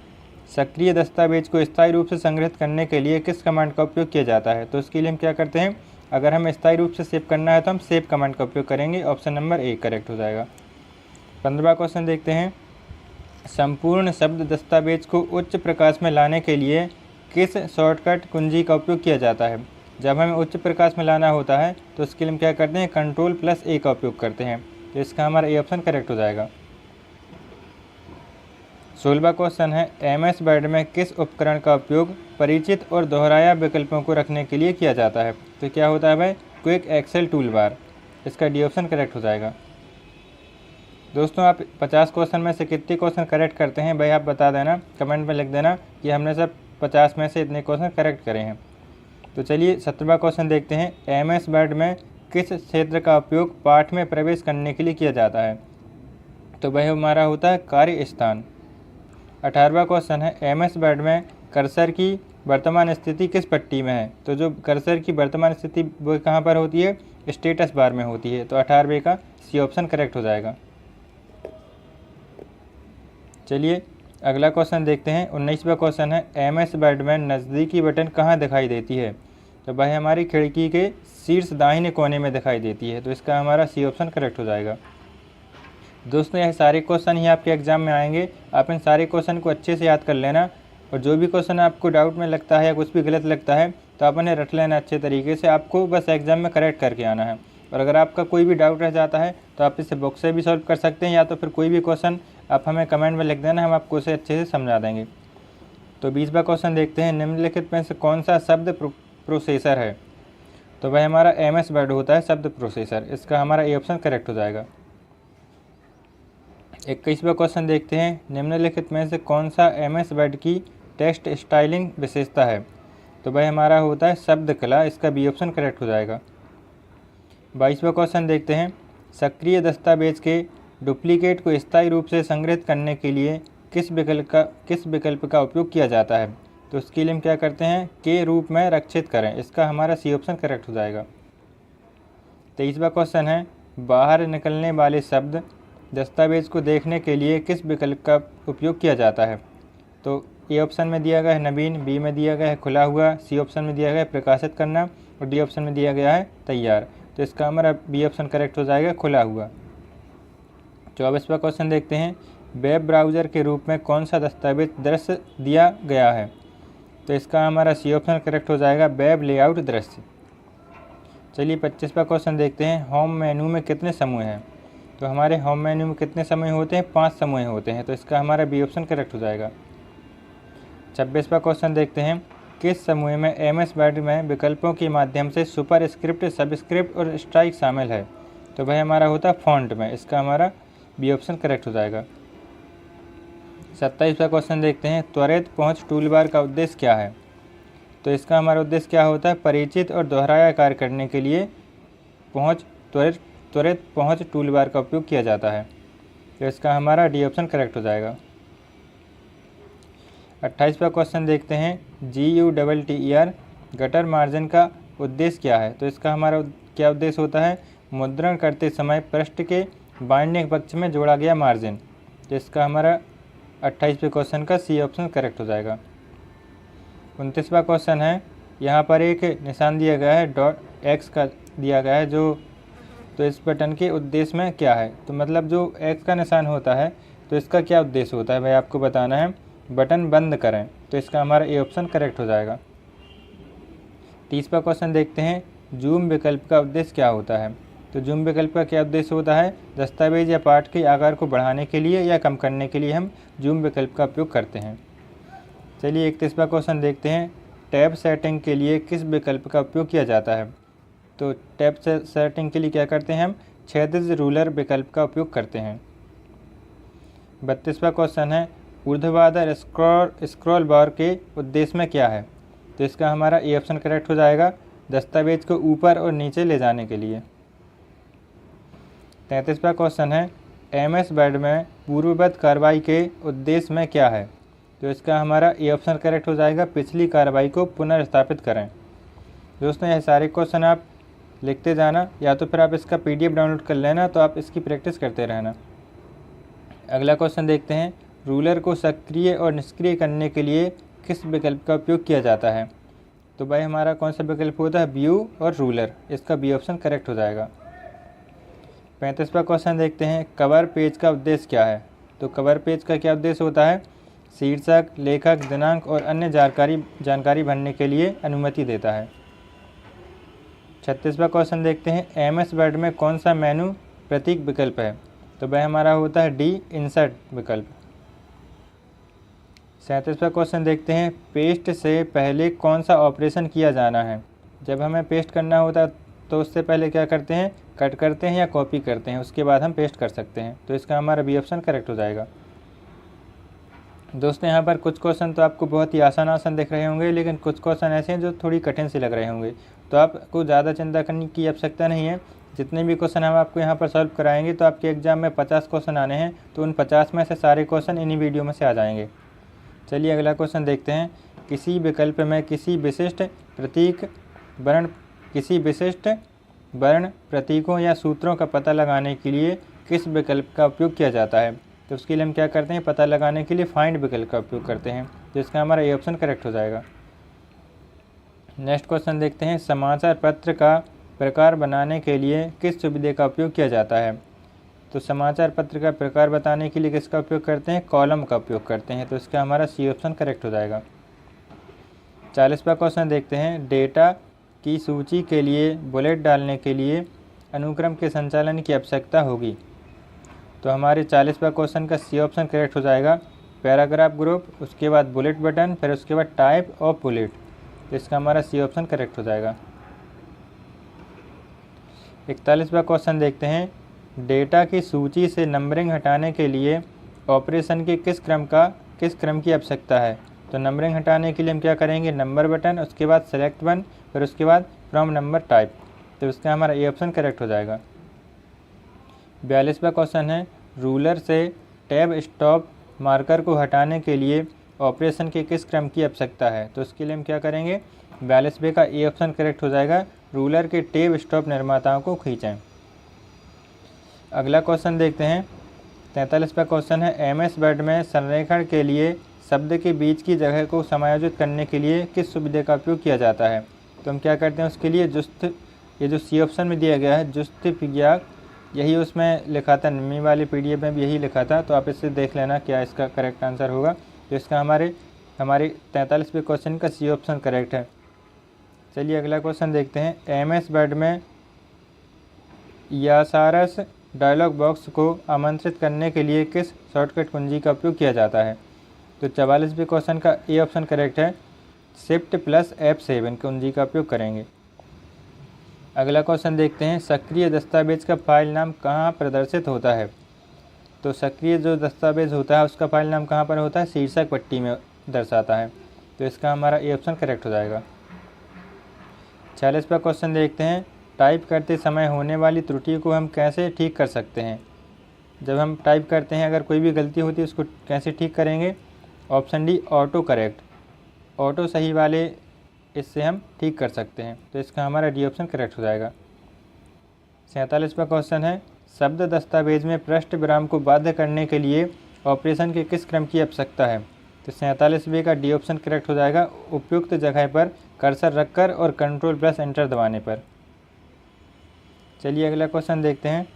सक्रिय दस्तावेज को स्थायी रूप से संग्रहित करने के लिए किस कमांड का उपयोग किया जाता है। तो इसके लिए हम क्या करते हैं, अगर हमें स्थायी रूप से सेव करना है तो हम सेव कमांड का उपयोग करेंगे, ऑप्शन नंबर ए करेक्ट हो जाएगा। 15वां क्वेश्चन देखते हैं, संपूर्ण शब्द दस्तावेज को उच्च प्रकाश में लाने के लिए किस शॉर्टकट कुंजी का उपयोग किया जाता है। जब हमें उच्च प्रकाश में लाना होता है तो उसके लिए हम क्या करते हैं, Ctrl+A का उपयोग करते हैं, तो इसका हमारा ए ऑप्शन करेक्ट हो जाएगा। 16वां क्वेश्चन है, MS वर्ड में किस उपकरण का उपयोग परिचित और दोहराया विकल्पों को रखने के लिए किया जाता है। तो क्या होता है भाई, क्विक एक्सेल टूल बार, इसका डी ऑप्शन करेक्ट हो जाएगा। दोस्तों आप 50 क्वेश्चन में से कितने क्वेश्चन करेक्ट करते हैं भाई आप बता देना, कमेंट में लिख देना कि हमने सब 50 में से इतने क्वेश्चन करेक्ट करे हैं। तो चलिए 17वां क्वेश्चन देखते हैं, MS वर्ड में किस क्षेत्र का उपयोग पाठ में प्रवेश करने के लिए किया जाता है। तो वह हमारा होता है कार्य स्थान। 18वां क्वेश्चन है, MS वर्ड में कर्सर की वर्तमान स्थिति किस पट्टी में है। तो जो कर्सर की वर्तमान स्थिति वो कहाँ पर होती है, स्टेटस बार में होती है, तो 18वें का सी ऑप्शन करेक्ट हो जाएगा। चलिए अगला क्वेश्चन देखते हैं, 19वां क्वेश्चन है, MS वर्ड में नज़दीकी बटन कहाँ दिखाई देती है। तो वह हमारी खिड़की के शीर्ष दाहिने कोने में दिखाई देती है, तो इसका हमारा सी ऑप्शन करेक्ट हो जाएगा। दोस्तों यह सारे क्वेश्चन ही आपके एग्जाम में आएंगे, आप इन सारे क्वेश्चन को अच्छे से याद कर लेना, और जो भी क्वेश्चन आपको डाउट में लगता है या कुछ भी गलत लगता है तो आप उन्हें रट लेना अच्छे तरीके से, आपको बस एग्जाम में करेक्ट करके आना है। और अगर आपका कोई भी डाउट रह जाता है तो आप इसे बुक से भी सॉल्व कर सकते हैं, या तो फिर कोई भी क्वेश्चन आप हमें कमेंट में लिख देना, हम आपको उसे अच्छे से समझा देंगे। तो 20वां क्वेश्चन देखते हैं, निम्नलिखित में से कौन सा शब्द प्रोसेसर है। तो वह हमारा MS वर्ड होता है शब्द प्रोसेसर, इसका हमारा ए ऑप्शन करेक्ट हो जाएगा। 21वां क्वेश्चन देखते हैं, निम्नलिखित में से कौन सा MS वर्ड की टेक्स्ट स्टाइलिंग विशेषता है। तो वह हमारा होता है शब्द कला, इसका बी ऑप्शन करेक्ट हो जाएगा। 22वां क्वेश्चन देखते हैं, सक्रिय दस्तावेज के डुप्लीकेट को स्थायी रूप से संग्रहित करने के लिए किस विकल्प का उपयोग किया जाता है। तो उसके लिए हम क्या करते हैं, के रूप में रक्षित करें, इसका हमारा सी ऑप्शन करेक्ट हो जाएगा। 23वां क्वेश्चन है, बाहर निकलने वाले शब्द दस्तावेज को देखने के लिए किस विकल्प का उपयोग किया जाता है। तो ए ऑप्शन में दिया गया है नवीन, बी में दिया गया है खुला हुआ, सी ऑप्शन में दिया गया है प्रकाशित करना, और डी ऑप्शन में दिया गया है तैयार, तो इसका हमारा बी ऑप्शन करेक्ट हो जाएगा खुला हुआ। 24वां क्वेश्चन देखते हैं, वेब ब्राउज़र के रूप में कौन सा दस्तावेज दृश्य दिया गया है? तो इसका हमारा सी ऑप्शन करेक्ट हो जाएगा, वेब लेआउट दृश्य। चलिए 25वां क्वेश्चन देखते हैं। होम मेन्यू में कितने समूह हैं? तो हमारे होम मेन्यू में कितने समूह होते हैं? 5 समूह होते हैं, तो इसका हमारा बी ऑप्शन करेक्ट हो जाएगा। 26वां क्वेश्चन देखते हैं। किस समूह में एमएस वर्ड में विकल्पों के माध्यम से सुपरस्क्रिप्ट, सबस्क्रिप्ट और स्ट्राइक शामिल है? तो भाई हमारा होता है फॉन्ट में, इसका हमारा बी ऑप्शन करेक्ट हो जाएगा। 27वां क्वेश्चन देखते हैं। त्वरित पहुंच टूलबार का उद्देश्य क्या है? तो इसका हमारा उद्देश्य क्या होता है? परिचित और दोहराया कार्य करने के लिए त्वरित पहुंच टूलबार का उपयोग किया जाता है, तो इसका हमारा डी ऑप्शन करेक्ट हो जाएगा। 28वां क्वेश्चन देखते हैं। GUTTER गटर मार्जिन का उद्देश्य क्या है? तो इसका हमारा क्या उद्देश्य होता है? मुद्रण करते समय पृष्ठ के बाइंडिंग पक्ष में जोड़ा गया मार्जिन, तो इसका हमारा 28वें क्वेश्चन का सी ऑप्शन करेक्ट हो जाएगा। 29वां क्वेश्चन है। यहाँ पर एक निशान दिया गया है, डॉट एक्स का दिया गया है जो, तो इस बटन के उद्देश्य में क्या है? तो मतलब जो एक्स का निशान होता है तो इसका क्या उद्देश्य होता है भाई आपको बताना है। बटन बंद करें, तो इसका हमारा ए ऑप्शन करेक्ट हो जाएगा। 30वां क्वेश्चन देखते हैं। जूम विकल्प का उद्देश्य क्या होता है? तो जूम विकल्प का क्या उद्देश्य होता है? दस्तावेज या पाठ के आकार को बढ़ाने के लिए या कम करने के लिए हम जूम विकल्प का उपयोग करते हैं। चलिए 31वां क्वेश्चन देखते हैं। टैब सेटिंग के लिए किस विकल्प का उपयोग किया जाता है? तो टैब सेटिंग के लिए क्या करते हैं हम? क्षैतिज रूलर विकल्प का उपयोग करते हैं। 32वां क्वेश्चन है। ऊर्ध्वाधर स्क्रॉल बार के उद्देश्य में क्या है? तो इसका हमारा ए ऑप्शन करेक्ट हो जाएगा, दस्तावेज को ऊपर और नीचे ले जाने के लिए। 33वां क्वेश्चन है। एमएस वर्ड में पूर्ववत कार्रवाई के उद्देश्य में क्या है? तो इसका हमारा ए ऑप्शन करेक्ट हो जाएगा, पिछली कार्रवाई को पुनर्स्थापित करें। दोस्तों यह सारे क्वेश्चन आप लिखते जाना, या तो फिर आप इसका PDF डाउनलोड कर लेना, तो आप इसकी प्रैक्टिस करते रहना। अगला क्वेश्चन देखते हैं। रूलर को सक्रिय और निष्क्रिय करने के लिए किस विकल्प का उपयोग किया जाता है? तो भाई हमारा कौन सा विकल्प होता है? व्यू और रूलर, इसका बी ऑप्शन करेक्ट हो जाएगा। 35वां क्वेश्चन देखते हैं। कवर पेज का उद्देश्य क्या है? तो कवर पेज का क्या उद्देश्य होता है? शीर्षक, लेखक, दिनांक और अन्य जानकारी भरने के लिए अनुमति देता है। 36वां क्वेश्चन देखते हैं। एमएस वर्ड में कौन सा मेनू प्रतीक विकल्प है? तो वह हमारा होता है डी, इंसर्ट विकल्प। 37वां क्वेश्चन देखते हैं। पेस्ट से पहले कौन सा ऑपरेशन किया जाना है? जब हमें पेस्ट करना होता है तो उससे पहले क्या करते हैं? कट करते हैं या कॉपी करते हैं, उसके बाद हम पेस्ट कर सकते हैं, तो इसका हमारा बी ऑप्शन करेक्ट हो जाएगा। दोस्तों यहाँ पर कुछ क्वेश्चन तो आपको बहुत ही आसान दिख रहे होंगे, लेकिन कुछ क्वेश्चन ऐसे हैं जो थोड़ी कठिन से लग रहे होंगे, तो आपको ज़्यादा चिंता करने की आवश्यकता नहीं है। जितने भी क्वेश्चन हम आपको यहाँ पर सॉल्व कराएंगे, तो आपके एग्जाम में 50 क्वेश्चन आने हैं, तो उन 50 में से सारे क्वेश्चन इन्हीं वीडियो में से आ जाएंगे। चलिए अगला क्वेश्चन देखते हैं। किसी विकल्प में किसी विशिष्ट वर्ण, प्रतीकों या सूत्रों का पता लगाने के लिए किस विकल्प का उपयोग किया जाता है? तो उसके लिए हम क्या करते हैं? पता लगाने के लिए फाइंड विकल्प का उपयोग करते हैं, जिसका हमारा ए ऑप्शन करेक्ट हो जाएगा। नेक्स्ट क्वेश्चन देखते हैं। समाचार पत्र का प्रकार बनाने के लिए किस सुविधा का उपयोग किया जाता है? तो समाचार पत्र का प्रकार बताने के लिए किसका उपयोग करते हैं? कॉलम का उपयोग करते हैं, तो इसका हमारा सी ऑप्शन करेक्ट हो जाएगा। 40वां क्वेश्चन देखते हैं। डेटा की सूची के लिए बुलेट डालने के लिए अनुक्रम के संचालन की आवश्यकता होगी, तो हमारे 40वां क्वेश्चन का सी ऑप्शन करेक्ट हो जाएगा। पैराग्राफ ग्रुप, उसके बाद बुलेट बटन, फिर उसके बाद टाइप ऑफ बुलेट, तो इसका हमारा सी ऑप्शन करेक्ट हो जाएगा। 41वां क्वेश्चन देखते हैं। डेटा की सूची से नंबरिंग हटाने के लिए ऑपरेशन के किस क्रम की आवश्यकता है? तो नंबरिंग हटाने के लिए हम क्या करेंगे? नंबर बटन, उसके बाद सेलेक्ट वन, फिर उसके बाद फ्रॉम नंबर टाइप, तो इसका हमारा ए ऑप्शन करेक्ट हो जाएगा। 42वां क्वेश्चन है। रूलर से टैब स्टॉप मार्कर को हटाने के लिए ऑपरेशन के किस क्रम की आवश्यकता है? तो इसके लिए हम क्या करेंगे? 42वें का ए ऑप्शन करेक्ट हो जाएगा। रूलर के टैब स्टॉप निर्माताओं को खींचें। अगला क्वेश्चन देखते हैं। 43वां क्वेश्चन है। एमएस वर्ड में संरेखण के लिए शब्द के बीच की जगह को समायोजित करने के लिए किस सुविधा का उपयोग किया जाता है? तो हम क्या करते हैं उसके लिए? ये जो सी ऑप्शन में दिया गया है, यही उसमें लिखा था, निम्मी वाली PDF में भी यही लिखा था, तो आप इससे देख लेना क्या इसका करेक्ट आंसर होगा। तो इसका हमारे 43वें क्वेश्चन का सी ऑप्शन करेक्ट है। चलिए अगला क्वेश्चन देखते हैं। MS वर्ड में यासारस डायलॉग बॉक्स को आमंत्रित करने के लिए किस शॉर्टकट कुंजी का उपयोग किया जाता है? तो 44वें क्वेश्चन का ए ऑप्शन करेक्ट है, शिफ्ट प्लस F7 कुंजी का उपयोग करेंगे। अगला क्वेश्चन देखते हैं। सक्रिय दस्तावेज का फाइल नाम कहाँ प्रदर्शित होता है? तो सक्रिय जो दस्तावेज होता है उसका फाइल नाम कहाँ पर होता है? शीर्षक पट्टी में दर्शाता है। तो इसका हमारा ए ऑप्शन करेक्ट हो जाएगा। 46वां क्वेश्चन देखते हैं। टाइप करते समय होने वाली त्रुटि को हम कैसे ठीक कर सकते हैं? जब हम टाइप करते हैं अगर कोई भी गलती होती है उसको कैसे ठीक करेंगे? Option D, auto correct, auto सही वाले इससे हम ठीक कर सकते हैं। तो इसका हमारा डी ऑप्शन करेक्ट हो जाएगा। 47वां क्वेश्चन है। शब्द दस्तावेज में पृष्ठ विराम को बाध्य करने के लिए ऑपरेशन के किस क्रम की आवश्यकता है? तो 47वें का डी ऑप्शन करेक्ट हो जाएगा, उपयुक्त जगह पर कर्सर रखकर और कंट्रोल प्लस एंटर दबाने पर। चलिए अगला क्वेश्चन देखते हैं।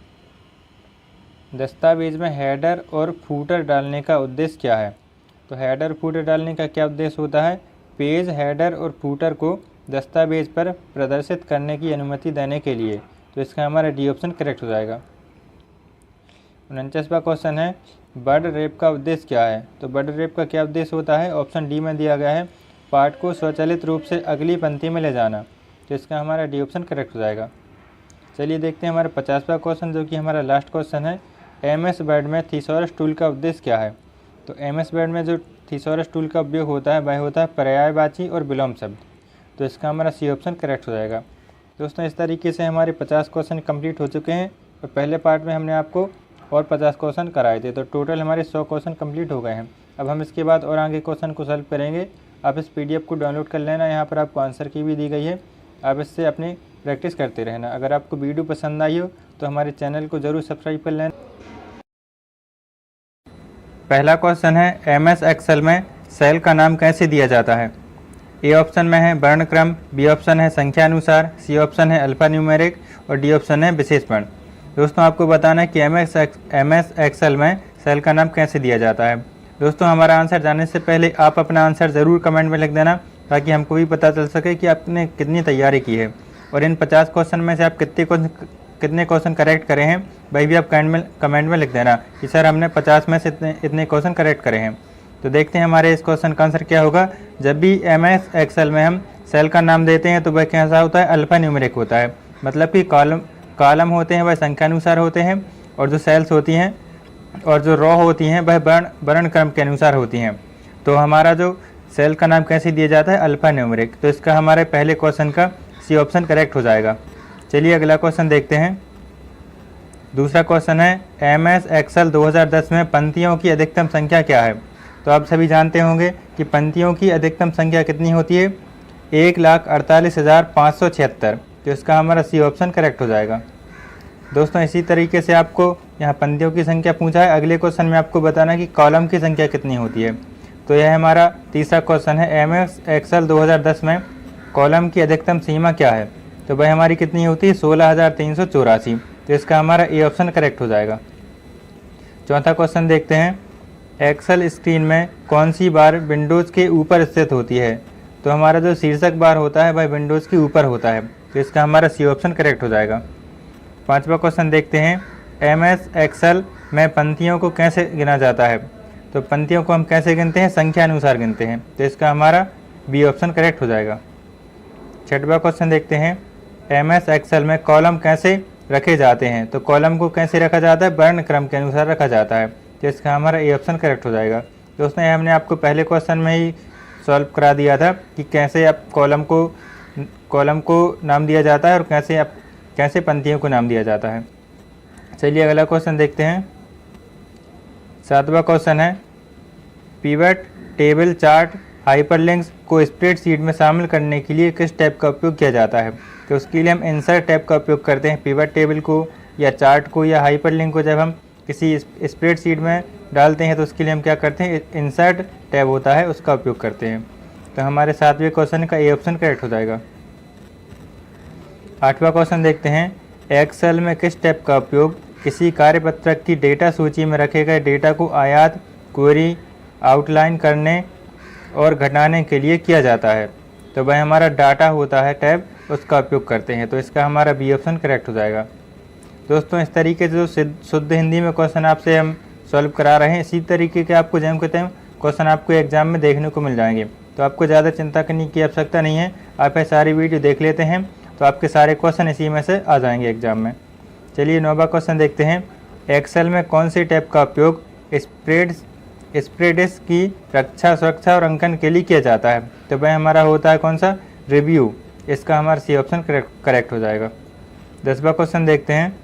दस्तावेज में हेडर और फूटर डालने का उद्देश्य क्या है? तो हेडर फूटर डालने का क्या उद्देश्य होता है? पेज हेडर और फूटर को दस्तावेज पर प्रदर्शित करने की अनुमति देने के लिए। तो इसका हमारा डी ऑप्शन करेक्ट हो जाएगा। 49वां क्वेश्चन है। वर्ड रैप का उद्देश्य क्या है? तो वर्ड रैप का क्या उद्देश्य होता है? ऑप्शन डी में दिया गया है, पाठ को स्वचालित रूप से अगली पंक्ति में ले जाना। तो इसका हमारा डी ऑप्शन करेक्ट हो जाएगा। चलिए देखते हैं हमारा 50वां क्वेश्चन, जो कि हमारा लास्ट क्वेश्चन है। MS वर्ड में थिसॉरस टूल का उद्देश्य क्या है? तो MS वर्ड में जो थिसॉरस टूल का उपयोग होता है वह होता है पर्यायवाची और विलोम शब्द। तो इसका हमारा सी ऑप्शन करेक्ट हो जाएगा। दोस्तों इस तरीके से हमारे 50 क्वेश्चन कंप्लीट हो चुके हैं और पहले पार्ट में हमने आपको और 50 क्वेश्चन कराए थे, तो टोटल हमारे 100 क्वेश्चन कंप्लीट हो गए हैं। अब हम इसके बाद और आगे क्वेश्चन को सॉल्व करेंगे। आप इस PDF को डाउनलोड कर लेना, यहाँ पर आपको आंसर की भी दी गई है, आप इससे अपनी प्रैक्टिस करते रहना। अगर आपको वीडियो पसंद आई हो तो हमारे चैनल को ज़रूर सब्सक्राइब कर लेना। पहला क्वेश्चन है। MS एक्सेल में सेल का नाम कैसे दिया जाता है? ए ऑप्शन में है वर्णक्रम, बी ऑप्शन है संख्या अनुसार, सी ऑप्शन है अल्फा न्यूमेरिक और डी ऑप्शन है विशेष वर्ण। दोस्तों आपको बताना है कि MS एक्सेल में सेल का नाम कैसे दिया जाता है। दोस्तों हमारा आंसर जानने से पहले आप अपना आंसर ज़रूर कमेंट में लिख देना, ताकि हमको भी पता चल सके कि आपने कितनी तैयारी की है और इन 50 क्वेश्चन में से आप कितने क्वेश्चन करेक्ट करे हैं वही भी आप कमेंट में लिख देना कि सर हमने 50 में से इतने क्वेश्चन करेक्ट करे हैं। तो देखते हैं हमारे इस क्वेश्चन का आंसर क्या होगा। जब भी MS एक्सेल में हम सेल का नाम देते हैं तो वह कैसा होता है? अल्फा न्यूमेरिक होता है, मतलब कि कॉलम होते हैं वह संख्या अनुसार होते हैं और जो सेल्स होती हैं और जो रो होती हैं वह वर्ण क्रम के अनुसार होती हैं। तो हमारा जो सेल का नाम कैसे दिया जाता है? Alpha numeric. तो इसका हमारे पहले क्वेश्चन का सी ऑप्शन करेक्ट हो जाएगा। चलिए अगला क्वेश्चन देखते हैं। दूसरा क्वेश्चन है। MS एक्सेल 2010 में पंक्तियों की अधिकतम संख्या क्या है? तो आप सभी जानते होंगे कि पंक्तियों की अधिकतम संख्या कितनी होती है? 1,48,576। तो इसका हमारा सी ऑप्शन करेक्ट हो जाएगा। दोस्तों इसी तरीके से आपको यहाँ पंक्तियों की संख्या पूछा है, अगले क्वेश्चन में आपको बताना कि कॉलम की संख्या कितनी होती है। तो यह हमारा तीसरा क्वेश्चन है। MS एक्सेल 2010 में कॉलम की अधिकतम सीमा क्या है? तो वह हमारी कितनी होती है? 16,384। तो इसका हमारा ए ऑप्शन करेक्ट हो जाएगा। चौथा क्वेश्चन देखते हैं। एक्सेल स्क्रीन में कौन सी बार विंडोज़ के ऊपर स्थित होती है? तो हमारा जो शीर्षक बार होता है वह विंडोज़ के ऊपर होता है। तो इसका हमारा सी ऑप्शन करेक्ट हो जाएगा। पांचवा क्वेश्चन देखते हैं। MS एक्सेल में पंक्तियों को कैसे गिना जाता है? तो पंक्तियों को हम कैसे गिनते हैं? संख्या अनुसार गिनते हैं। तो इसका हमारा बी ऑप्शन करेक्ट हो जाएगा। छठवां क्वेश्चन देखते हैं। MS एक्सेल में कॉलम कैसे रखे जाते हैं? तो कॉलम को कैसे रखा जाता है? वर्ण क्रम के अनुसार रखा जाता है। तो इसका हमारा ए ऑप्शन करेक्ट हो जाएगा। दोस्तों हमने आपको पहले क्वेश्चन में ही सॉल्व करा दिया था कि कैसे आप कॉलम को नाम दिया जाता है और कैसे पंक्तियों को नाम दिया जाता है। चलिए अगला क्वेश्चन देखते हैं। सातवां क्वेश्चन है। पिवट टेबल चार्ट हाइपरलिंक्स को स्प्रेडशीट में शामिल करने के लिए किस टैब का उपयोग किया जाता है? तो उसके लिए हम इंसर्ट टैब का उपयोग करते हैं। पिवट टेबल को या चार्ट को या हाइपरलिंक को जब हम किसी स्प्रेडशीट में डालते हैं तो उसके लिए हम क्या करते हैं? इंसर्ट टैब होता है उसका उपयोग करते हैं। तो हमारे सातवें क्वेश्चन का ए ऑप्शन करेक्ट हो जाएगा। आठवां क्वेश्चन देखते हैं। एक्सेल में किस टैब का उपयोग किसी कार्यपत्रक की डेटा सूची में रखे गए डेटा को आयात, क्वेरी, आउटलाइन करने और घटाने के लिए किया जाता है? तो वह हमारा डाटा होता है टैब, उसका उपयोग करते हैं। तो इसका हमारा बी ऑप्शन करेक्ट हो जाएगा। दोस्तों, इस तरीके से जो शुद्ध हिंदी में क्वेश्चन आपसे हम सॉल्व करा रहे हैं, इसी तरीके के आपको जैम कहते हैं क्वेश्चन आपको एग्जाम में देखने को मिल जाएंगे। तो आपको ज़्यादा चिंता करने की आवश्यकता नहीं है। आप ये सारी वीडियो देख लेते हैं तो आपके सारे क्वेश्चन इसी में से आ जाएंगे एग्जाम में। चलिए 9वां क्वेश्चन देखते हैं। एक्सेल में कौन सी टैब का उपयोग स्प्रेडशीट की रक्षा, सुरक्षा और अंकन के लिए किया जाता है? तो वह हमारा होता है कौन सा? रिव्यू। इसका हमारा सी ऑप्शन करेक्ट हो जाएगा। 10वां क्वेश्चन देखते हैं।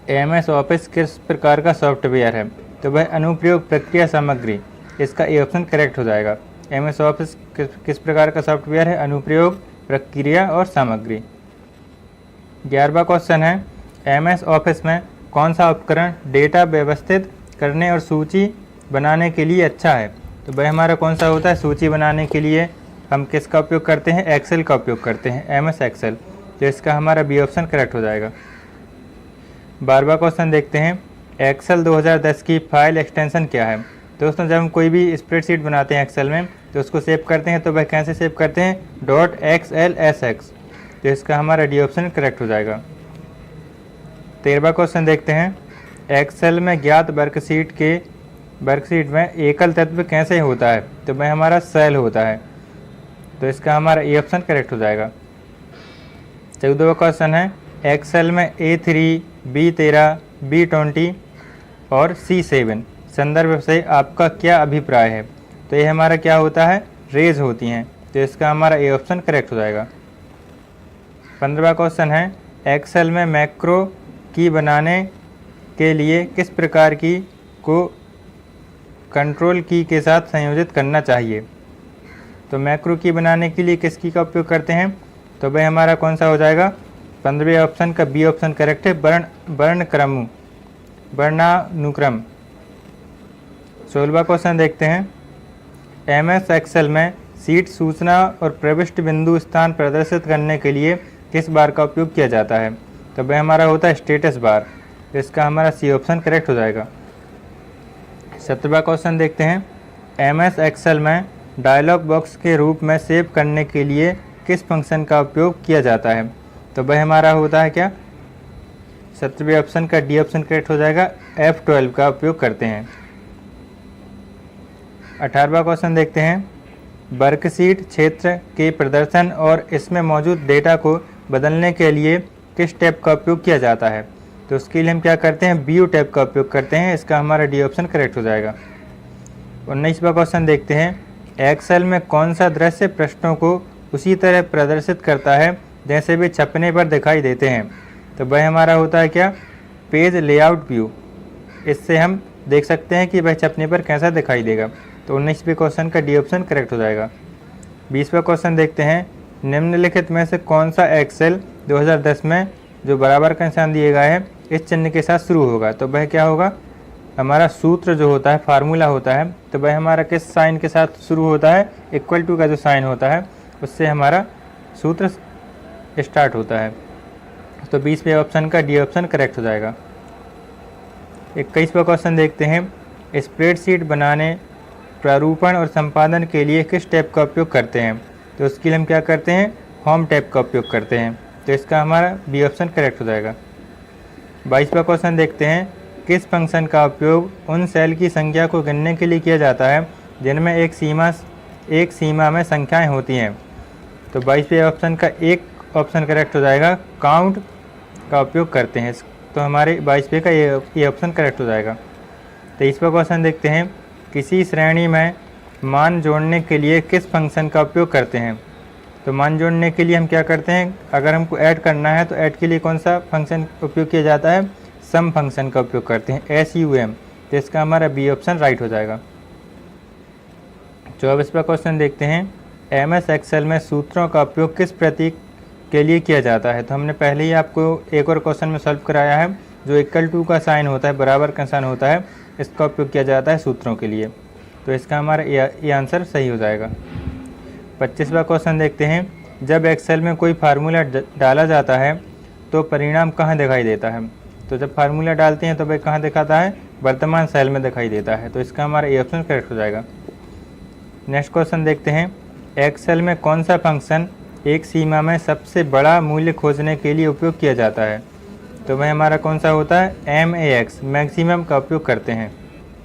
MS ऑफिस किस प्रकार का सॉफ्टवेयर है? तो वह अनुप्रयोग प्रक्रिया सामग्री। इसका ए ऑप्शन करेक्ट हो जाएगा। MS ऑफिस किस प्रकार का सॉफ्टवेयर है? अनुप्रयोग, प्रक्रिया और सामग्री। 11वां क्वेश्चन है। MS ऑफिस में कौन सा उपकरण डेटा व्यवस्थित करने और सूची बनाने के लिए अच्छा है? तो वह हमारा कौन सा होता है? सूची बनाने के लिए हम किसका उपयोग करते हैं? एक्सेल का उपयोग करते हैं, MS एक्सेल। तो इसका हमारा बी ऑप्शन करेक्ट हो जाएगा। 12वां क्वेश्चन देखते हैं। एक्सेल 2010 की फाइल एक्सटेंशन क्या है? दोस्तों, जब हम कोई भी स्प्रेडशीट बनाते हैं एक्सेल में तो उसको सेव करते हैं तो वह कैसे सेव करते हैं? .xlsx। तो इसका हमारा डी ऑप्शन करेक्ट हो जाएगा। 13वां क्वेश्चन देखते हैं। एक्सेल में ज्ञात वर्कशीट में एकल तत्व कैसे होता है? तो वह हमारा सेल होता है। तो इसका हमारा ए ऑप्शन करेक्ट हो जाएगा। 14वां क्वेश्चन है। एक्सेल में A3, B13, B20 और C7 संदर्भ से आपका क्या अभिप्राय है? तो ये हमारा क्या होता है? रेज होती हैं। तो इसका हमारा ए ऑप्शन करेक्ट हो जाएगा। 15वां क्वेश्चन है। एक्सेल में मैक्रो की बनाने के लिए किस प्रकार की को कंट्रोल की के साथ संयोजित करना चाहिए? तो मैक्रो की बनाने के लिए किस की का उपयोग करते हैं? तो वह हमारा कौन सा हो जाएगा? 15वें ऑप्शन का बी ऑप्शन करेक्ट है, वर्णानुक्रम। 16वां क्वेश्चन देखते हैं। MS एक्सेल में सीट सूचना और प्रविष्ट बिंदु स्थान प्रदर्शित करने के लिए किस बार का उपयोग किया जाता है? तो वह हमारा होता है स्टेटस बार। इसका हमारा सी ऑप्शन करेक्ट हो जाएगा। 17वां क्वेश्चन देखते हैं। MS एक्सेल में डायलॉग बॉक्स के रूप में सेव करने के लिए किस फंक्शन का उपयोग किया जाता है? तो वह हमारा होता है क्या? 17वें ऑप्शन का डी ऑप्शन करेक्ट हो जाएगा, F12 का उपयोग करते हैं। 18वां क्वेश्चन देखते हैं। वर्कशीट क्षेत्र के प्रदर्शन और इसमें मौजूद डेटा को बदलने के लिए किस टैब का उपयोग किया जाता है? तो उसके लिए हम क्या करते हैं? व्यू टैब का उपयोग करते हैं। इसका हमारा डी ऑप्शन करेक्ट हो जाएगा। 19वां क्वेश्चन देखते हैं। एक्सेल में कौन सा दृश्य पृष्ठों को उसी तरह प्रदर्शित करता है जैसे वे छपने पर दिखाई देते हैं? तो वह हमारा होता है क्या? Page layout view. इससे हम देख सकते हैं कि वह छपने पर कैसा दिखाई देगा। तो 19वें क्वेश्चन का डी ऑप्शन करेक्ट हो जाएगा। 20वां क्वेश्चन देखते हैं। निम्नलिखित में से कौन सा एक्सेल 2010 में जो बराबर का निशान दिए गए है इस चिन्ह के साथ शुरू होगा? तो वह क्या होगा? हमारा सूत्र जो होता है, फार्मूला होता है, तो वह हमारा किस साइन के साथ शुरू होता है? इक्वल टू का जो साइन होता है उससे हमारा सूत्र स्टार्ट होता है। तो 20वें ऑप्शन का डी ऑप्शन करेक्ट हो जाएगा। 21वां क्वेश्चन देखते हैं। स्प्रेडशीट बनाने, प्रारूपण और संपादन के लिए किस टैब का उपयोग करते हैं? तो उसके लिए हम क्या करते हैं? होम टैब का उपयोग करते हैं। तो इसका हमारा बी ऑप्शन करेक्ट हो जाएगा। 22वां क्वेश्चन देखते हैं। किस फंक्शन का उपयोग उन सेल की संख्या को गिनने के लिए किया जाता है जिनमें एक सीमा में संख्याएं होती हैं? तो 22वें ऑप्शन का एक ऑप्शन करेक्ट हो जाएगा, काउंट का उपयोग करते हैं। तो हमारे 22वें का ये ऑप्शन करेक्ट हो जाएगा। 23वां क्वेश्चन देखते हैं। किसी श्रेणी में मान जोड़ने के लिए किस फंक्शन का उपयोग करते हैं? तो मान जोड़ने के लिए हम क्या करते हैं? अगर हमको ऐड करना है तो ऐड के लिए कौन सा फंक्शन उपयोग किया जाता है? सम फंक्शन का उपयोग करते हैं, SUM। तो इसका हमारा बी ऑप्शन राइट हो जाएगा। 24वां क्वेश्चन देखते हैं। MS एक्सेल में सूत्रों का उपयोग किस प्रतीक के लिए किया जाता है? तो हमने पहले ही आपको एक और क्वेश्चन में सॉल्व कराया है, जो इक्वल टू का साइन होता है, बराबर का साइन होता है, इसका उपयोग किया जाता है सूत्रों के लिए। तो इसका हमारा ये आंसर सही हो जाएगा। 25वां क्वेश्चन देखते हैं। जब एक्सेल में कोई फार्मूला डाला जाता है तो परिणाम कहाँ दिखाई देता है? तो जब फार्मूला डालते हैं तो भाई कहाँ दिखाता है? वर्तमान सेल में दिखाई देता है। तो इसका हमारा ए ऑप्शन करेक्ट हो जाएगा। नेक्स्ट क्वेश्चन देखते हैं, एक्सेल में कौन सा फंक्शन एक सीमा में सबसे बड़ा मूल्य खोजने के लिए उपयोग किया जाता है? तो वह हमारा कौन सा होता है? MAX, मैक्सिमम का उपयोग करते हैं।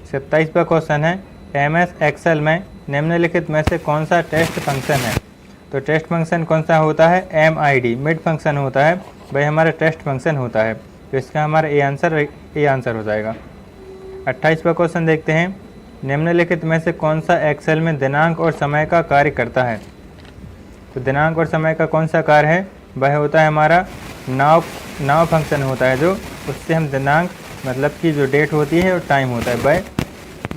27वां क्वेश्चन है, MS एक्सेल में निम्नलिखित में से कौन सा टेस्ट फंक्शन है? तो टेस्ट फंक्शन कौन सा होता है? MID, मिड फंक्शन होता है, वह हमारा टेस्ट फंक्शन होता है। तो इसका हमारा ए आंसर हो जाएगा। 28वां क्वेश्चन देखते हैं, निम्नलिखित में से कौन सा एक्सेल में दिनांक और समय का कार्य करता है? तो दिनांक और समय का कौन सा कार्य है? वह होता है हमारा नाउ फंक्शन होता है, जो उससे हम दिनांक मतलब कि जो डेट होती है और टाइम होता है वह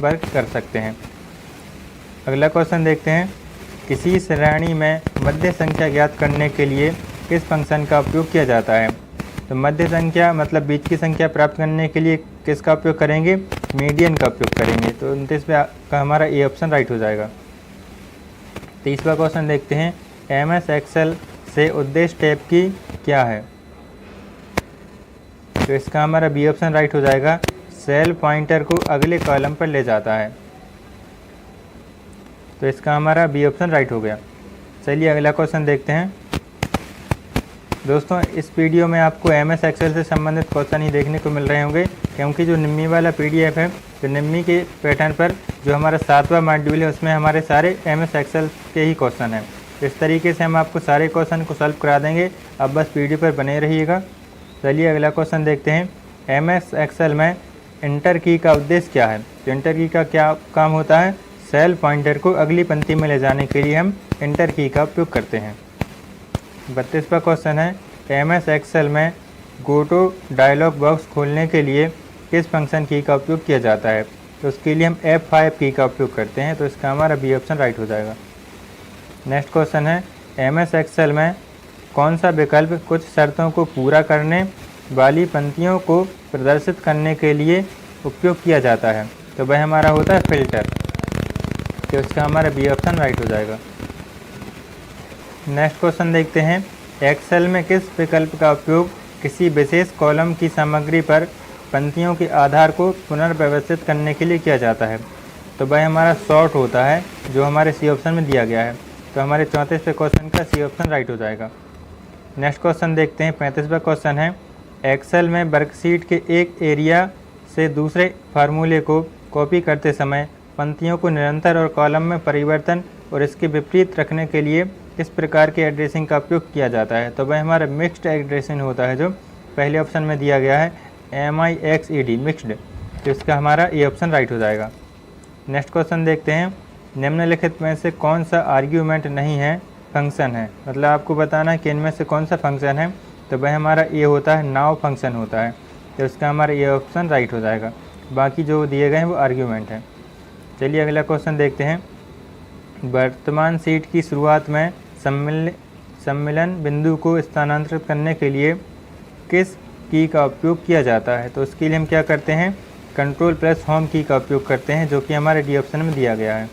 वर्क कर सकते हैं। अगला क्वेश्चन देखते हैं, किसी श्रेणी में मध्य संख्या ज्ञात करने के लिए किस फंक्शन का उपयोग किया जाता है? तो मध्य संख्या मतलब बीच की संख्या प्राप्त करने के लिए किसका उपयोग करेंगे? मीडियन का उपयोग करेंगे। तो 29वां का हमारा ए ऑप्शन राइट हो जाएगा। 30वां क्वेश्चन देखते हैं, MS एक्सेल से उद्देश्य टैब की क्या है? तो इसका हमारा बी ऑप्शन राइट हो जाएगा। सेल पॉइंटर को अगले कॉलम पर ले जाता है। तो इसका हमारा बी ऑप्शन राइट हो गया। चलिए अगला क्वेश्चन देखते हैं। दोस्तों इस वीडियो में आपको MS एक्सेल से संबंधित क्वेश्चन ही देखने को मिल रहे होंगे, क्योंकि जो निम्मी वाला PDF है, तो निम्मी के पैटर्न पर जो हमारा 7वां मॉड्यूल है उसमें हमारे सारे MS एक्सेल के ही क्वेश्चन हैं। इस तरीके से हम आपको सारे क्वेश्चन को सॉल्व करा देंगे, अब बस वीडियो पर बने रहिएगा। चलिए अगला क्वेश्चन देखते हैं, MS एक्सेल में इंटर की का उद्देश्य क्या है? तो इंटर की का क्या काम होता है? सेल पॉइंटर को अगली पंक्ति में ले जाने के लिए हम इंटर की का उपयोग करते हैं। 32वां क्वेश्चन है, MS एक्सेल में गो टू डायलॉग बॉक्स खोलने के लिए किस फंक्शन की का उपयोग किया जाता है? तो उसके लिए हम F5 की का उपयोग करते हैं। तो इसका हमारा बी ऑप्शन राइट हो जाएगा। नेक्स्ट क्वेश्चन है, MS एक्सेल में कौन सा विकल्प कुछ शर्तों को पूरा करने वाली पंक्तियों को प्रदर्शित करने के लिए उपयोग किया जाता है? तो वह हमारा होता है फिल्टर। तो इसका हमारा बी ऑप्शन राइट हो जाएगा। नेक्स्ट क्वेश्चन देखते हैं, एक्सेल में किस विकल्प का उपयोग किसी विशेष कॉलम की सामग्री पर पंक्तियों के आधार को पुनर्व्यवस्थित करने के लिए किया जाता है? तो वह हमारा सॉर्ट होता है, जो हमारे सी ऑप्शन में दिया गया है। तो हमारे 34वें क्वेश्चन का सी ऑप्शन राइट हो जाएगा। नेक्स्ट क्वेश्चन देखते हैं, 35वां क्वेश्चन है, एक्सेल में वर्कशीट के एक एरिया से दूसरे फार्मूले को कॉपी करते समय पंक्तियों को निरंतर और कॉलम में परिवर्तन और इसके विपरीत रखने के लिए किस प्रकार के एड्रेसिंग का उपयोग किया जाता है? तो वह हमारा मिक्स्ड एड्रेसिंग होता है, जो पहले ऑप्शन में दिया गया है MIXED, मिक्स्ड। तो इसका हमारा ए ऑप्शन राइट हो जाएगा। नेक्स्ट क्वेश्चन देखते हैं, निम्नलिखित में से कौन सा आर्ग्यूमेंट नहीं है फंक्शन है? मतलब आपको बताना है कि इनमें से कौन सा फंक्शन है। तो वह हमारा ये होता है नाउ फंक्शन होता है। तो इसका हमारा ये ऑप्शन राइट हो जाएगा। बाकी जो दिए गए हैं वो आर्ग्यूमेंट हैं। चलिए अगला क्वेश्चन देखते हैं, वर्तमान शीट की शुरुआत में सम्मिलन बिंदु को स्थानांतरित करने के लिए किस की का उपयोग किया जाता है? तो उसके लिए हम क्या करते हैं? कंट्रोल+ होम की का उपयोग करते हैं, जो कि हमारे डी ऑप्शन में दिया गया है।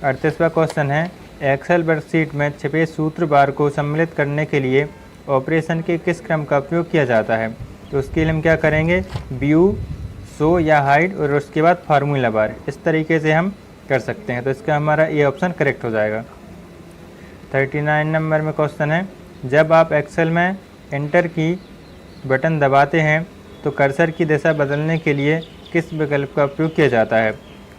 38वां क्वेश्चन है, एक्सेल वर्कशीट में छिपे सूत्र बार को सम्मिलित करने के लिए ऑपरेशन के किस क्रम का उपयोग किया जाता है? तो उसके लिए हम क्या करेंगे? व्यू, शो या हाइड और उसके बाद फार्मूला बार, इस तरीके से हम कर सकते हैं। तो इसका हमारा ये ऑप्शन करेक्ट हो जाएगा। 39 नंबर में क्वेश्चन है, जब आप एक्सेल में एंटर की बटन दबाते हैं तो कर्सर की दिशा बदलने के लिए किस विकल्प का उपयोग किया जाता है?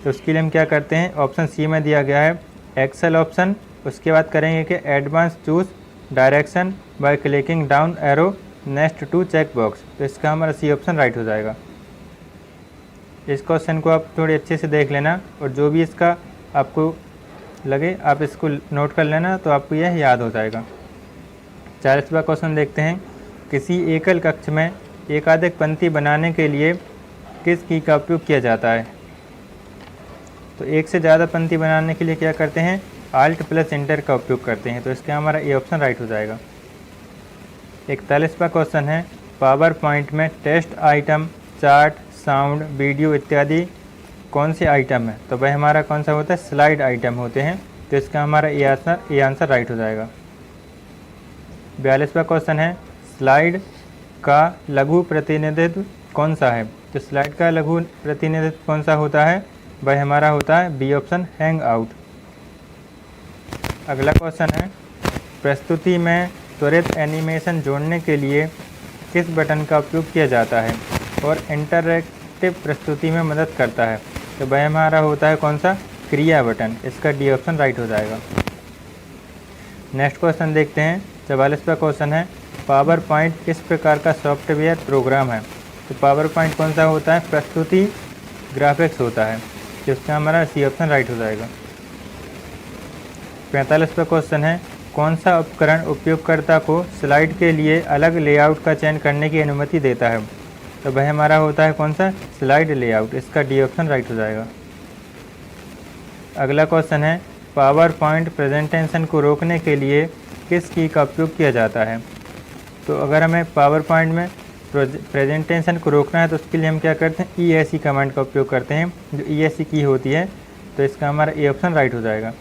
तो उसके लिए हम क्या करते हैं? ऑप्शन सी में दिया गया है एक्सेल ऑप्शन, उसके बाद करेंगे कि advance choose direction by clicking down arrow next to check box. तो इसका हमारा सी ऑप्शन राइट हो जाएगा। इस क्वेश्चन को आप थोड़े अच्छे से देख लेना, और जो भी इसका आपको लगे आप इसको नोट कर लेना, तो आपको यह याद हो जाएगा। 40वां क्वेश्चन देखते हैं, किसी एकल कक्ष में एकाधिक पंक्ति बनाने के लिए किस की का उपयोग किया जाता है? तो एक से ज़्यादा पंक्ति बनाने के लिए क्या करते हैं? Alt+ एंटर का उपयोग करते हैं। तो इसका हमारा ए ऑप्शन राइट हो जाएगा। 41वां क्वेश्चन है, पावर पॉइंट में text item, chart, sound, video इत्यादि कौन से आइटम है? तो वह हमारा कौन सा होता है? स्लाइड आइटम होते हैं। तो इसका हमारा ये आंसर राइट हो जाएगा। 42वां क्वेश्चन है, स्लाइड का लघु प्रतिनिधित्व कौन सा है? तो स्लाइड का लघु प्रतिनिधित्व कौन सा होता है? वह हमारा होता है बी ऑप्शन, हैंग आउट। अगला क्वेश्चन है, प्रस्तुति में त्वरित एनिमेशन जोड़ने के लिए किस बटन का उपयोग किया जाता है और इंटरैक्टिव प्रस्तुति में मदद करता है? तो वह हमारा होता है कौन सा? क्रिया बटन। इसका डी ऑप्शन राइट हो जाएगा। नेक्स्ट क्वेश्चन देखते हैं। 44वां क्वेश्चन है, पावर पॉइंट किस प्रकार का सॉफ्टवेयर प्रोग्राम है? तो पावर पॉइंट कौन सा होता है? प्रस्तुति ग्राफिक्स होता है। तो इसका हमारा सी ऑप्शन राइट हो जाएगा। 45वां क्वेश्चन है, कौन सा उपकरण उपयोगकर्ता को स्लाइड के लिए अलग लेआउट का चयन करने की अनुमति देता है? तो वह हमारा होता है कौन सा? Slide layout. इसका डी ऑप्शन राइट हो जाएगा। अगला क्वेश्चन है, पावर पॉइंट प्रेजेंटेशन को रोकने के लिए किस की का उपयोग किया जाता है? तो अगर हमें पावर पॉइंट में प्रेजेंटेशन को रोकना है तो उसके लिए हम क्या करते हैं? ESC कमांड का उपयोग करते हैं, जो ESC की होती है। तो इसका हमारा ए ऑप्शन राइट हो जाएगा।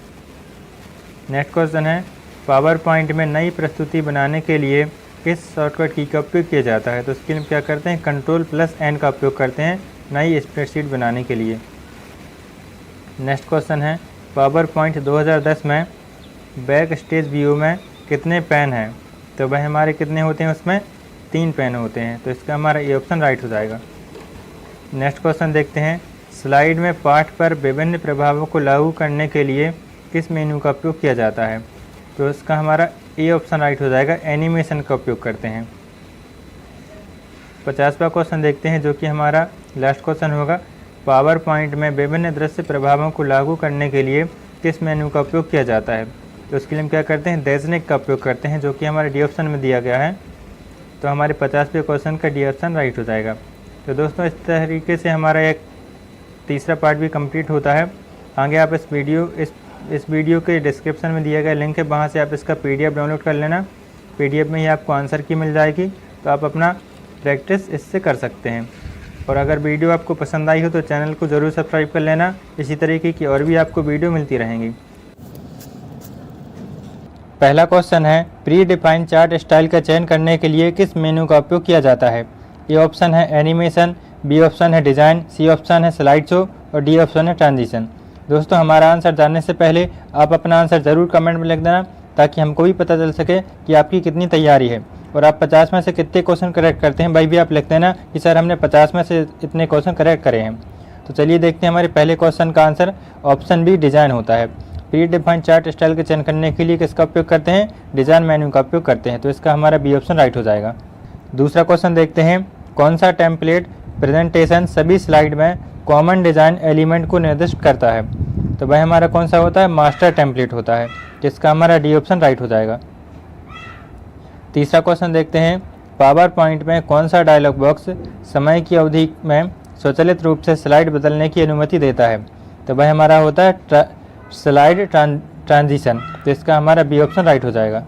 नेक्स्ट क्वेश्चन है, पावर पॉइंट में नई प्रस्तुति बनाने के लिए किस शॉर्टकट की का उपयोग किया जाता है? तो इसके लिए हम क्या करते हैं? Ctrl+N का उपयोग करते हैं नई स्प्रेडशीट बनाने के लिए। नेक्स्ट क्वेश्चन है, पावर पॉइंट 2010 में बैक स्टेज व्यू में कितने पेन हैं? तो वह हमारे कितने होते हैं? उसमें 3 पेन होते हैं। तो इसका हमारा ए ऑप्शन राइट हो जाएगा। नेक्स्ट क्वेश्चन देखते हैं, स्लाइड में पाठ पर विभिन्न प्रभावों को लागू करने के लिए किस मेनू का उपयोग किया जाता है? तो इसका हमारा ए ऑप्शन राइट हो जाएगा, एनिमेशन का उपयोग करते हैं। 50वां क्वेश्चन देखते हैं, जो कि हमारा लास्ट क्वेश्चन होगा। पावर पॉइंट में विभिन्न दृश्य प्रभावों को लागू करने के लिए किस मेनू का उपयोग किया जाता है? तो उसके लिए हम क्या करते हैं? डेज़निक का उपयोग करते हैं, जो कि हमारे डी ऑप्शन में दिया गया है। तो हमारे 50वें क्वेश्चन का डी ऑप्शन राइट हो जाएगा। तो दोस्तों, इस तरीके से हमारा एक तीसरा पार्ट भी कंप्लीट होता है। आगे आप इस वीडियो के डिस्क्रिप्शन में दिया गया लिंक है, वहाँ से आप इसका PDF डाउनलोड कर लेना। PDF में ही आपको आंसर की मिल जाएगी, तो आप अपना प्रैक्टिस इससे कर सकते हैं। और अगर वीडियो आपको पसंद आई हो तो चैनल को ज़रूर सब्सक्राइब कर लेना। इसी तरीके की और भी आपको वीडियो मिलती रहेंगी। पहला क्वेश्चन है, प्री डिफाइंड चार्ट स्टाइल का चयन करने के लिए किस मेनू का उपयोग किया जाता है? ए ऑप्शन है एनिमेशन, बी ऑप्शन है डिज़ाइन, सी ऑप्शन है स्लाइड शो और डी ऑप्शन है ट्रांजिशन। दोस्तों, हमारा आंसर जानने से पहले आप अपना आंसर ज़रूर कमेंट में लिख देना, ताकि हमको भी पता चल सके कि आपकी कितनी तैयारी है। और आप 50 में से कितने क्वेश्चन करेक्ट करते हैं, भाई भी आप लिख देना कि सर हमने 50 में से इतने क्वेश्चन करेक्ट करे हैं। तो चलिए देखते हैं हमारे पहले क्वेश्चन का आंसर। ऑप्शन बी डिज़ाइन होता है। प्री डिफाइंड चार्ट स्टाइल का चयन करने के लिए किसका उपयोग करते हैं? डिज़ाइन मेन्यू का उपयोग करते हैं। तो इसका हमारा बी ऑप्शन राइट हो जाएगा। दूसरा क्वेश्चन देखते हैं, कौन सा टेम्पलेट प्रेजेंटेशन सभी स्लाइड में कॉमन डिज़ाइन एलिमेंट को निर्दिष्ट करता है? तो वह हमारा कौन सा होता है? मास्टर टेम्पलेट होता है। जिसका हमारा डी ऑप्शन राइट हो जाएगा। तीसरा क्वेश्चन देखते हैं, पावर पॉइंट में कौन सा डायलॉग बॉक्स समय की अवधि में स्वचालित रूप से स्लाइड बदलने की अनुमति देता है? तो वह हमारा होता है स्लाइड ट्रांजिशन। तो इसका हमारा बी ऑप्शन राइट हो जाएगा।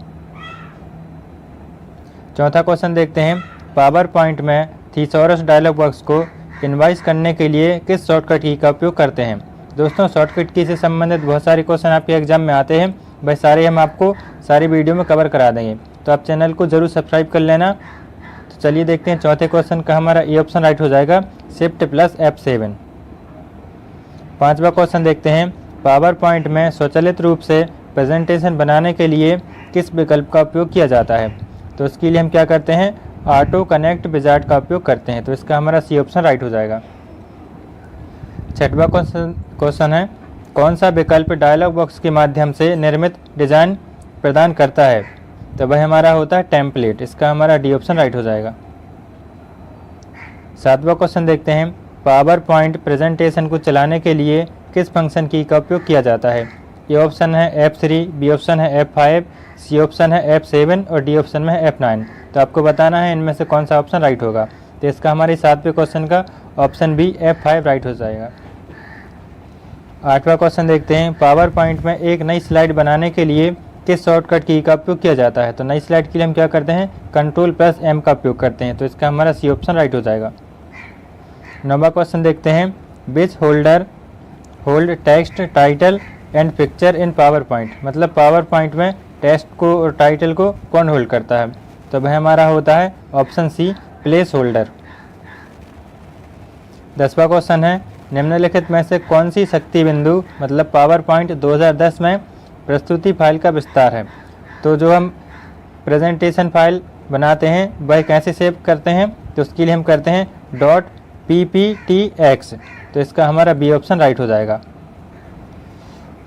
चौथा क्वेश्चन देखते हैं, पावर पॉइंट में थीसॉरस डायलॉग बॉक्स को इनवाइस करने के लिए किस शॉर्टकट की का उपयोग करते हैं? दोस्तों, शॉर्टकट की से संबंधित बहुत सारे क्वेश्चन आपके एग्जाम में आते हैं, वह सारे हम आपको सारी वीडियो में कवर करा देंगे। तो आप चैनल को जरूर सब्सक्राइब कर लेना। तो चलिए देखते हैं चौथे क्वेश्चन का हमारा ए ऑप्शन राइट हो जाएगा, Shift+F7। पांचवा क्वेश्चन देखते हैं, पावर पॉइंट में स्वचालित रूप से प्रेजेंटेशन बनाने के लिए किस विकल्प का उपयोग किया जाता है? तो उसके लिए हम क्या करते हैं? ऑटो कनेक्ट विजार्ड का उपयोग करते हैं। तो इसका हमारा सी ऑप्शन राइट हो जाएगा। छठवां क्वेश्चन है, कौन सा विकल्प डायलॉग बॉक्स के माध्यम से निर्मित डिज़ाइन प्रदान करता है? तो वह हमारा होता है टेम्पलेट। इसका हमारा डी ऑप्शन राइट हो जाएगा। सातवां क्वेश्चन देखते हैं, पावर पॉइंट प्रेजेंटेशन को चलाने के लिए किस फंक्शन की का उपयोग किया जाता है? ए ऑप्शन है F3, बी ऑप्शन है F5, सी ऑप्शन है F7 और डी ऑप्शन में है F9। तो आपको बताना है इनमें से कौन सा ऑप्शन राइट होगा। तो इसका हमारे सातवें क्वेश्चन का ऑप्शन बी F5 राइट हो जाएगा। आठवां क्वेश्चन देखते हैं, पावर पॉइंट में एक नई स्लाइड बनाने के लिए किस शॉर्टकट की का उपयोग किया जाता है? तो नई स्लाइड के लिए हम क्या करते हैं? Ctrl+M का उपयोग करते हैं। तो इसका हमारा सी ऑप्शन राइट हो जाएगा। नौवां क्वेश्चन देखते हैं, which holder hold text title and picture in PowerPoint. मतलब पावर पॉइंट में टेक्स्ट को और टाइटल को कौन होल्ड करता है? तो वह हमारा होता है ऑप्शन सी प्लेस होल्डर। 10वां क्वेश्चन है निम्नलिखित में से कौन सी शक्ति बिंदु मतलब पावर पॉइंट 2010 में प्रस्तुति फाइल का विस्तार है। तो जो हम प्रेजेंटेशन फाइल बनाते हैं वह कैसे सेव करते हैं, तो उसके लिए हम करते हैं .pptx, तो इसका हमारा बी ऑप्शन राइट हो जाएगा।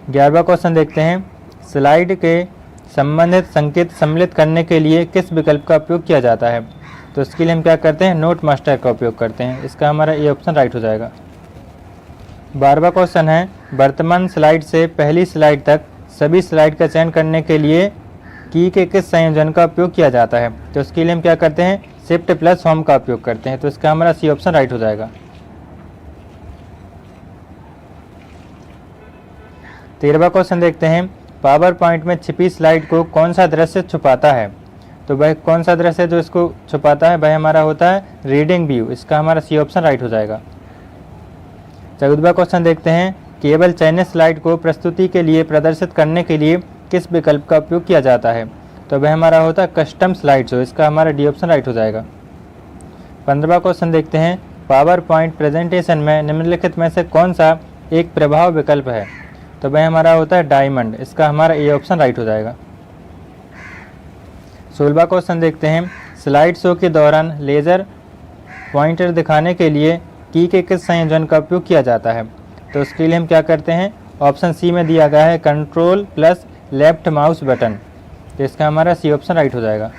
11वां क्वेश्चन देखते हैं स्लाइड के संबंधित संकेत सम्मिलित करने के लिए किस विकल्प का उपयोग किया जाता है। तो इसके लिए हम क्या करते हैं नोट मास्टर का उपयोग करते हैं, इसका हमारा ए ऑप्शन राइट हो जाएगा। 12वां क्वेश्चन है वर्तमान स्लाइड से पहली स्लाइड तक सभी स्लाइड का चयन करने के लिए की के किस संयोजन का उपयोग किया जाता है। तो इसके लिए हम क्या करते हैं शिफ्ट प्लस होम का उपयोग करते हैं, तो इसका हमारा सी ऑप्शन राइट हो जाएगा। 13वां क्वेश्चन देखते हैं पावर पॉइंट में छिपी स्लाइड को कौन सा दृश्य छुपाता है। तो वह कौन सा दृश्य जो इसको छुपाता है वह हमारा होता है रीडिंग व्यू, इसका हमारा सी ऑप्शन राइट हो जाएगा। 14वां क्वेश्चन देखते हैं केवल चयनित स्लाइड को प्रस्तुति के लिए प्रदर्शित करने के लिए किस विकल्प का उपयोग किया जाता है। तो वह हमारा होता है कस्टम स्लाइड शो, इसका हमारा डी ऑप्शन राइट हो जाएगा। 15वां क्वेश्चन देखते हैं पावर पॉइंट प्रेजेंटेशन में निम्नलिखित में से कौन सा एक प्रभाव विकल्प है। तो वह हमारा होता है डायमंड, इसका हमारा ए ऑप्शन राइट हो जाएगा। 16वां क्वेश्चन देखते हैं स्लाइड शो के दौरान लेजर पॉइंटर दिखाने के लिए की के किस संयोजन का उपयोग किया जाता है। तो उसके लिए हम क्या करते हैं ऑप्शन सी में दिया गया है control plus left mouse button, तो इसका हमारा सी ऑप्शन राइट हो जाएगा।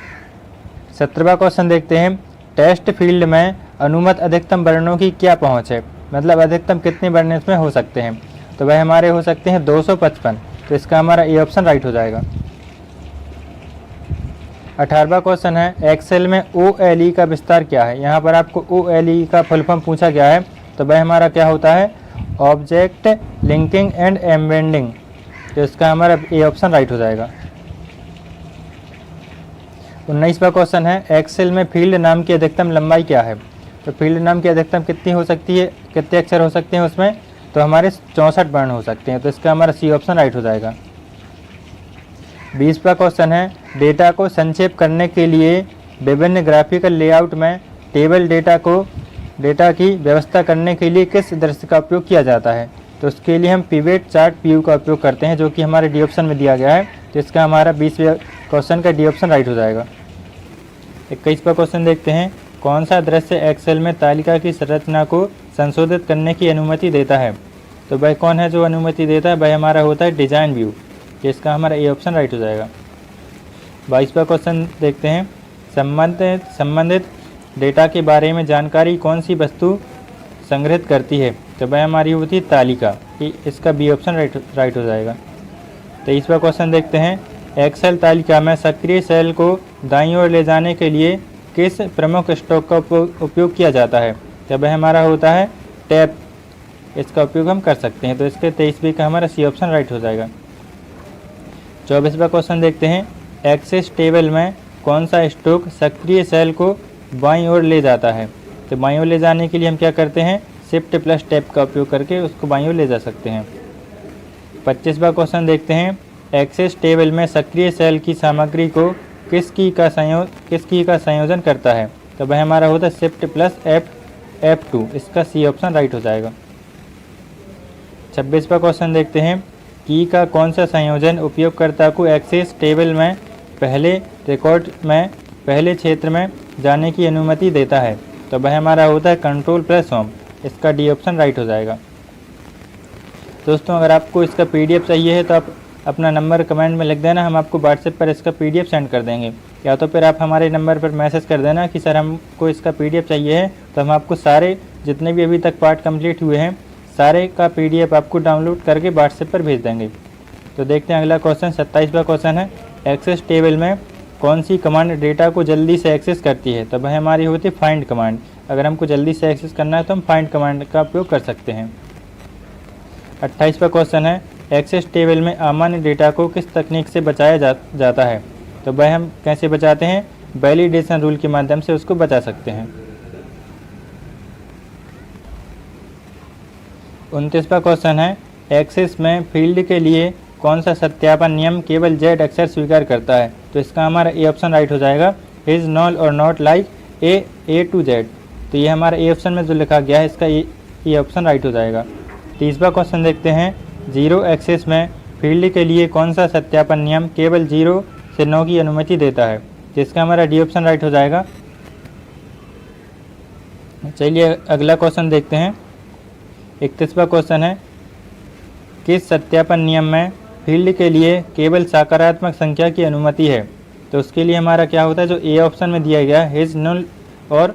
17वां क्वेश्चन देखते हैं टेस्ट फील्ड में अनुमत अधिकतम वर्णों की क्या पहुंच है, मतलब अधिकतम कितने वर्ण इसमें हो सकते हैं। तो वह हमारे हो सकते हैं 255, तो इसका हमारा ए ऑप्शन राइट हो जाएगा। 18वां क्वेश्चन है एक्सेल में OLE का विस्तार क्या है। यहाँ पर आपको OLE का फुल फॉर्म पूछा गया है, तो वह हमारा क्या होता है ऑब्जेक्ट लिंकिंग एंड एम्बेडिंग, तो इसका हमारा ए ऑप्शन राइट हो जाएगा। 19वां क्वेश्चन है एक्सेल में फील्ड नाम की अधिकतम लंबाई क्या है। तो फील्ड नाम की अधिकतम कितनी हो सकती है, कितने अक्षर हो सकते हैं उसमें, तो हमारे 64 वर्ण हो सकते हैं, तो इसका हमारा सी ऑप्शन राइट हो जाएगा। 20वां क्वेश्चन है डेटा को संक्षेप करने के लिए विभिन्न ग्राफिकल लेआउट में टेबल डेटा की व्यवस्था करने के लिए किस दृश्य का उपयोग किया जाता है। तो उसके लिए हम पिवट चार्ट PU का उपयोग करते हैं, जो कि हमारे डी ऑप्शन में दिया गया है, तो इसका हमारा 20वें क्वेश्चन का डी ऑप्शन राइट हो जाएगा। 21वां क्वेश्चन देखते हैं कौन सा दृश्य एक्सेल में तालिका की संरचना को संशोधित करने की अनुमति देता है। तो वह कौन है जो अनुमति देता है, वह हमारा होता है डिजाइन व्यू, इसका हमारा ए ऑप्शन राइट हो जाएगा। 22वां क्वेश्चन देखते हैं संबंधित डेटा के बारे में जानकारी कौन सी वस्तु संग्रहित करती है। तो वह हमारी होती है तालिका, इसका बी ऑप्शन राइट हो जाएगा। 23वां क्वेश्चन देखते हैं एक्सेल तालिका में सक्रिय सेल को दाईं ओर ले जाने के लिए किस प्रमुख स्ट्रोक का उपयोग किया जाता है। तो वह हमारा होता है टैब, इसका उपयोग हम कर सकते हैं, तो इसके 23वीं का हमारा सी ऑप्शन राइट हो जाएगा। 24वां क्वेश्चन देखते हैं एक्सेस टेबल में कौन सा स्ट्रोक सक्रिय सेल को बाईं ओर ले जाता है। तो बाईं ओर ले जाने के लिए हम क्या करते हैं शिफ्ट प्लस टैब का उपयोग करके उसको बाईं ओर ले जा सकते हैं। 25वां क्वेश्चन देखते हैं एक्सेस टेबल में सक्रिय सेल की सामग्री को किस की का संयोजन करता है। तो वह हमारा होता है शिफ्ट प्लस F2, इसका सी ऑप्शन राइट हो जाएगा। 26वां क्वेश्चन देखते हैं की का कौन सा संयोजन उपयोगकर्ता को एक्सेस टेबल में पहले रिकॉर्ड में पहले क्षेत्र में जाने की अनुमति देता है। तो वह हमारा होता है कंट्रोल प्लस होम, इसका डी ऑप्शन राइट हो जाएगा। दोस्तों अगर आपको इसका PDF चाहिए है तो आप अपना नंबर कमेंट में लिख देना, हम आपको WhatsApp पर इसका PDF सेंड कर देंगे, या तो फिर आप हमारे नंबर पर मैसेज कर देना कि सर हमको इसका PDF चाहिए है, तो हम आपको सारे जितने भी अभी तक पार्ट कंप्लीट हुए हैं सारे का PDF आपको डाउनलोड करके WhatsApp पर भेज देंगे। तो देखते हैं अगला क्वेश्चन 27वां क्वेश्चन है एक्सेस टेबल में कौन सी कमांड डेटा को जल्दी से एक्सेस करती है। तो वह हमारी होती है फाइंड कमांड, अगर हमको जल्दी से एक्सेस करना है तो हम फाइंड कमांड का उपयोग कर सकते हैं। 28वां क्वेश्चन है एक्सेस टेबल में अमान्य डेटा को किस तकनीक से बचाया जाता है। तो वह हम कैसे बचाते हैं, वैलिडेशन रूल के माध्यम से उसको बचा सकते हैं। 29वां क्वेश्चन है एक्सेस में फील्ड के लिए कौन सा सत्यापन नियम केवल Z अक्षर स्वीकार करता है। तो इसका हमारा ए ऑप्शन राइट हो जाएगा इज़ नॉल और not like A to Z. तो ये हमारा ए ऑप्शन में जो लिखा गया है इसका ये ऑप्शन राइट हो जाएगा। तीसरा क्वेश्चन देखते हैं, 0 एक्सिस में फील्ड के लिए कौन सा सत्यापन नियम केवल 0 से 9 की अनुमति देता है? जिसका हमारा डी ऑप्शन राइट हो जाएगा। चलिए अगला क्वेश्चन देखते हैं। 31वां क्वेश्चन है, किस सत्यापन नियम में फील्ड के लिए केवल सकारात्मक संख्या की अनुमति है? तो उसके लिए हमारा क्या होता है, जो ए ऑप्शन में दिया गया है इज नल और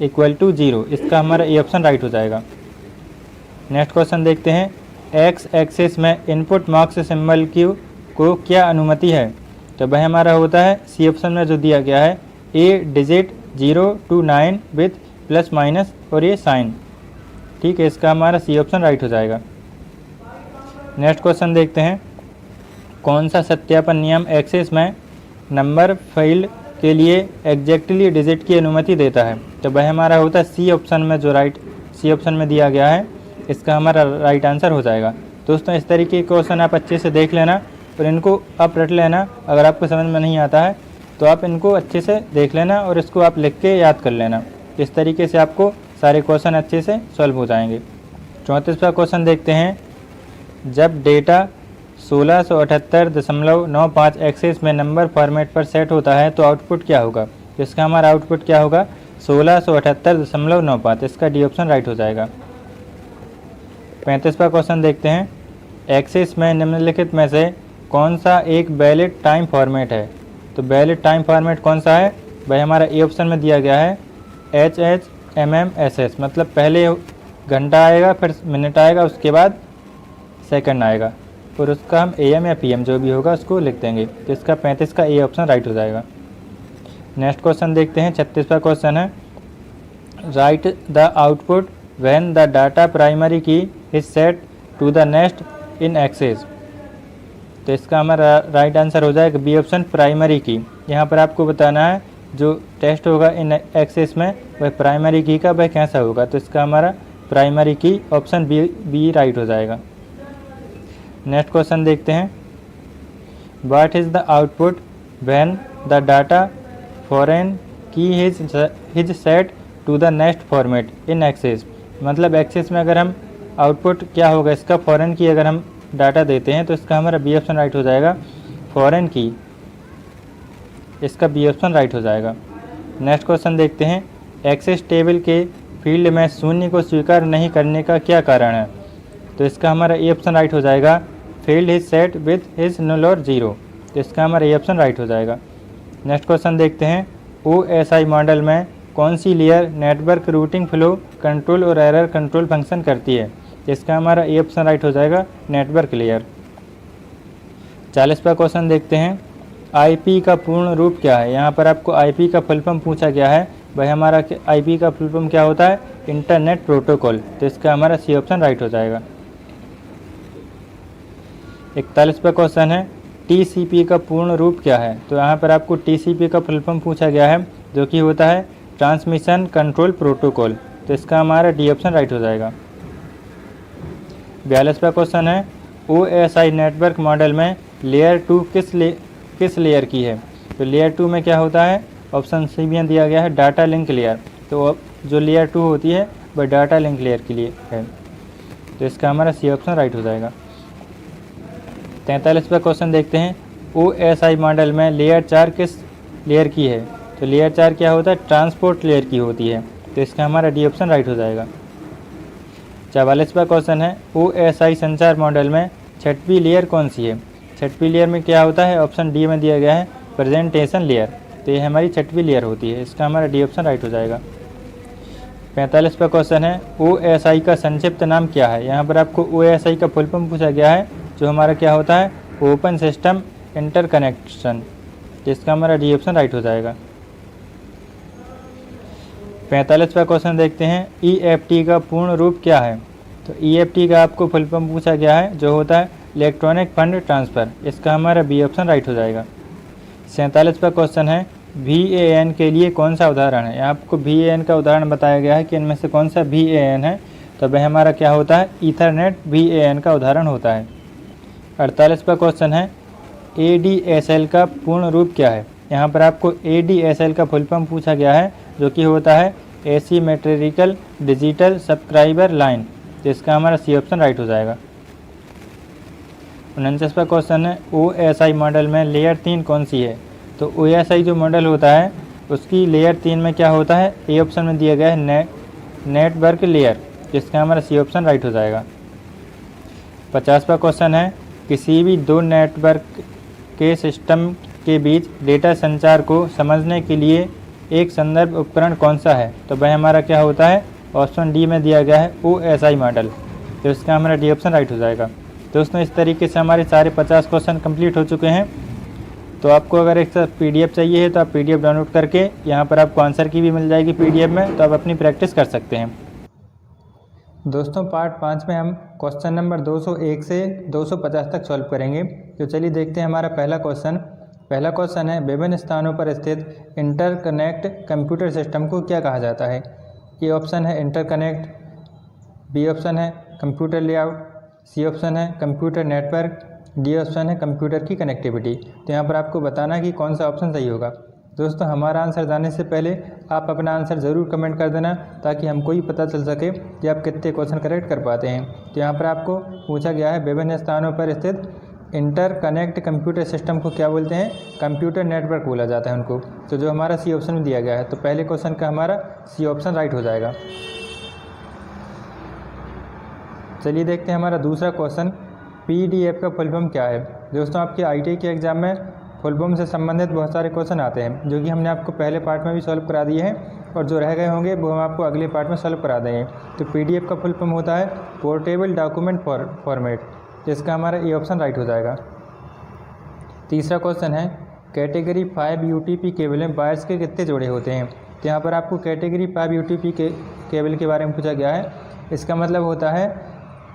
इक्वल टू 0, इसका हमारा ए ऑप्शन राइट हो जाएगा। नेक्स्ट क्वेश्चन देखते हैं, एक्स एक्सिस में इनपुट मार्क्स सिंबल को क्या अनुमति है? तो वह हमारा होता है सी ऑप्शन में जो दिया गया है a digit 0 to 9 with plus minus और ये साइन। ठीक है, इसका हमारा सी ऑप्शन राइट हो जाएगा। नेक्स्ट क्वेश्चन देखते हैं, कौन सा सत्यापन नियम एक्सिस में नंबर फील्ड के लिए एग्जैक्टली डिजिट की अनुमति देता है? तो वह हमारा होता है सी ऑप्शन में जो सी ऑप्शन में दिया गया है, इसका हमारा राइट आंसर हो जाएगा। दोस्तों इस तरीके के क्वेश्चन आप अच्छे से देख लेना और इनको आप रट लेना। अगर आपको समझ में नहीं आता है तो आप इनको अच्छे से देख लेना और इसको आप लिख के याद कर लेना। इस तरीके से आपको सारे क्वेश्चन अच्छे से सॉल्व हो जाएंगे। 34वां क्वेश्चन देखते हैं, जब डेटा 1678.95 एक्सिस में नंबर फॉर्मेट पर सेट होता है तो आउटपुट क्या होगा? इसका हमारा आउटपुट क्या होगा? 1678.95, इसका डी ऑप्शन राइट हो जाएगा। 35वां क्वेश्चन देखते हैं, एक्सिस में निम्नलिखित में से कौन सा एक वैलिड टाइम फॉर्मेट है? तो वैलिड टाइम फॉर्मेट कौन सा है? वह हमारा ए ऑप्शन में दिया गया है HHMMSS, मतलब पहले घंटा आएगा, फिर मिनट आएगा, उसके बाद सेकंड आएगा और उसका हम AM या PM जो भी होगा उसको लिख देंगे। तो इसका 35 का ए ऑप्शन राइट हो जाएगा। नेक्स्ट क्वेश्चन देखते हैं, 36वां क्वेश्चन है, write the output when the data primary key is set to the next in Access. तो इसका हमारा राइट आंसर हो जाएगा बी ऑप्शन, प्राइमरी की। यहाँ पर आपको बताना है जो टेस्ट होगा इन एक्सेस में वह प्राइमरी की का वह कैसा होगा। तो इसका हमारा प्राइमरी की ऑप्शन बी राइट हो जाएगा। नेक्स्ट क्वेश्चन देखते हैं, what is the output when the data foreign key is set to the next format in Access. मतलब एक्सेस में अगर हम आउटपुट क्या होगा इसका, फॉरेन की अगर हम डाटा देते हैं तो इसका हमारा बी ऑप्शन राइट हो जाएगा, फॉरेन की, इसका बी ऑप्शन राइट हो जाएगा। नेक्स्ट क्वेश्चन देखते हैं, एक्सेस टेबल के फील्ड में शून्य को स्वीकार नहीं करने का क्या कारण है? तो इसका हमारा ए ऑप्शन राइट हो जाएगा, field is set with is null और 0। तो इसका हमारा ए ऑप्शन राइट हो जाएगा। नेक्स्ट क्वेश्चन देखते हैं, OSI मॉडल में कौन सी layer network routing flow control और एरर कंट्रोल फंक्शन करती है? इसका हमारा ए ऑप्शन राइट हो जाएगा, नेटवर्क लेयर। 40वां क्वेश्चन देखते हैं, IP का पूर्ण रूप क्या है? यहाँ पर आपको IP का फुल फॉर्म पूछा गया है। भाई हमारा IP का फुल फॉर्म क्या होता है? Internet protocol. तो इसका हमारा सी ऑप्शन राइट हो जाएगा। 41वां क्वेश्चन है, TCP का पूर्ण रूप क्या है? तो यहाँ पर आपको TCP का फुल फॉर्म पूछा गया है जो कि होता है ट्रांसमिशन कंट्रोल प्रोटोकॉल। तो इसका हमारा डी ऑप्शन राइट हो जाएगा। 42वां क्वेश्चन है, OSI नेटवर्क मॉडल में लेयर 2 किस लेयर की है? तो लेयर 2 में क्या होता है? ऑप्शन सी में दिया गया है, डाटा लिंक लेयर। तो जो लेयर 2 होती है वह डाटा लिंक लेयर के लिए है। तो इसका हमारा सी ऑप्शन राइट हो जाएगा। 43वां क्वेश्चन देखते हैं, OSI मॉडल में लेयर 4 किस लेयर की है? तो लेयर 4 क्या होता है? ट्रांसपोर्ट लेयर की होती है। तो इसका हमारा डी ऑप्शन राइट हो जाएगा। 44वां क्वेश्चन है, OSI संचार मॉडल में 6वीं लेयर कौन सी है? 6वीं लेयर में क्या होता है? ऑप्शन डी में दिया गया है, प्रेजेंटेशन लेयर। तो ये हमारी 6वीं लेयर होती है। इसका हमारा डी ऑप्शन राइट हो जाएगा। 45वां क्वेश्चन है, OSI का संक्षिप्त नाम क्या है? यहाँ पर आपको OSI का फुल फॉर्म पूछा गया है जो हमारा क्या होता है? Open system interconnection. इसका हमारा डी ऑप्शन राइट हो जाएगा। 45वां क्वेश्चन देखते हैं, EFT का पूर्ण रूप क्या है? तो EFT का आपको फुल फॉर्म पूछा गया है जो होता है इलेक्ट्रॉनिक फंड ट्रांसफ़र। इसका हमारा बी ऑप्शन राइट हो जाएगा। 47वां क्वेश्चन है, VAN के लिए कौन सा उदाहरण है? यहाँ आपको VAN का उदाहरण बताया गया है कि इनमें से कौन सा VAN है। तो वह हमारा क्या होता है? ईथरनेट VAN का उदाहरण होता है। 48वां क्वेश्चन है, ADSL का पूर्ण रूप क्या है? यहाँ पर आपको ADSL का फुल फॉर्म पूछा गया है, जो कि होता है एसिमेट्रिकल डिजिटल सब्सक्राइबर लाइन। तो इसका हमारा सी ऑप्शन राइट हो जाएगा। 49वां क्वेश्चन है OSI मॉडल में लेयर 3 कौन सी है? तो OSI जो मॉडल होता है उसकी लेयर 3 में क्या होता है? ए ऑप्शन में दिया गया है नेटवर्क लेयर। जिसका हमारा सी ऑप्शन राइट हो जाएगा। 50वां क्वेश्चन है किसी भी दो नेटवर्क के सिस्टम के बीच डेटा संचार को समझने के लिए एक संदर्भ उपकरण कौन सा है? तो वह हमारा क्या होता है? ऑप्शन डी में दिया गया है OSI मॉडल। तो इसका हमारा डी ऑप्शन राइट हो जाएगा। दोस्तों, इस तरीके से हमारे सारे 50 क्वेश्चन कंप्लीट हो चुके हैं। तो आपको अगर एक PDF चाहिए है तो आप PDF डाउनलोड करके यहाँ पर आपको आंसर की भी मिल जाएगी PDF में, तो आप अपनी प्रैक्टिस कर सकते हैं। दोस्तों, पार्ट 5 में हम क्वेश्चन नंबर 201 से 250 तक सॉल्व करेंगे। तो चलिए देखते हैं हमारा पहला क्वेश्चन है विभिन्न स्थानों पर स्थित इंटरकनेक्ट कंप्यूटर सिस्टम को क्या कहा जाता है? ए ऑप्शन है इंटरकनेक्ट, बी ऑप्शन है कंप्यूटर लेआउट, सी ऑप्शन है कंप्यूटर नेटवर्क, डी ऑप्शन है कंप्यूटर की कनेक्टिविटी। तो यहाँ पर आपको बताना है कि कौन सा ऑप्शन सही होगा। दोस्तों, हमारा आंसर जाने से पहले आप अपना आंसर ज़रूर कमेंट कर देना, ताकि हमको ही पता चल सके कि आप कितने क्वेश्चन करेक्ट कर पाते हैं। तो यहाँ पर आपको पूछा गया है विभिन्न स्थानों पर स्थित इंटरकनेक्ट कंप्यूटर सिस्टम को क्या बोलते हैं? कंप्यूटर नेटवर्क बोला जाता है उनको। तो जो हमारा सी ऑप्शन में दिया गया है, तो पहले क्वेश्चन का हमारा सी ऑप्शन राइट हो जाएगा। चलिए देखते हैं हमारा दूसरा क्वेश्चन, PDF का फुल फॉर्म क्या है? दोस्तों, आपके ITI के एग्ज़ाम में फुल फॉर्म से संबंधित बहुत सारे क्वेश्चन आते हैं, जो कि हमने आपको पहले पार्ट में भी सॉल्व करा दिए हैं, और जो रह गए होंगे वो हम आपको अगले पार्ट में सॉल्व करा देंगे। तो PDF का फुल फॉर्म होता है पोर्टेबल डॉक्यूमेंट फॉर्मेट। जिसका हमारा ए ऑप्शन राइट हो जाएगा। तीसरा क्वेश्चन है कैटेगरी 5 UTP केबल में वायर्स के कितने जोड़े होते हैं? तो यहाँ पर आपको कैटेगरी 5 UTP के केबल के बारे में पूछा गया है। इसका मतलब होता है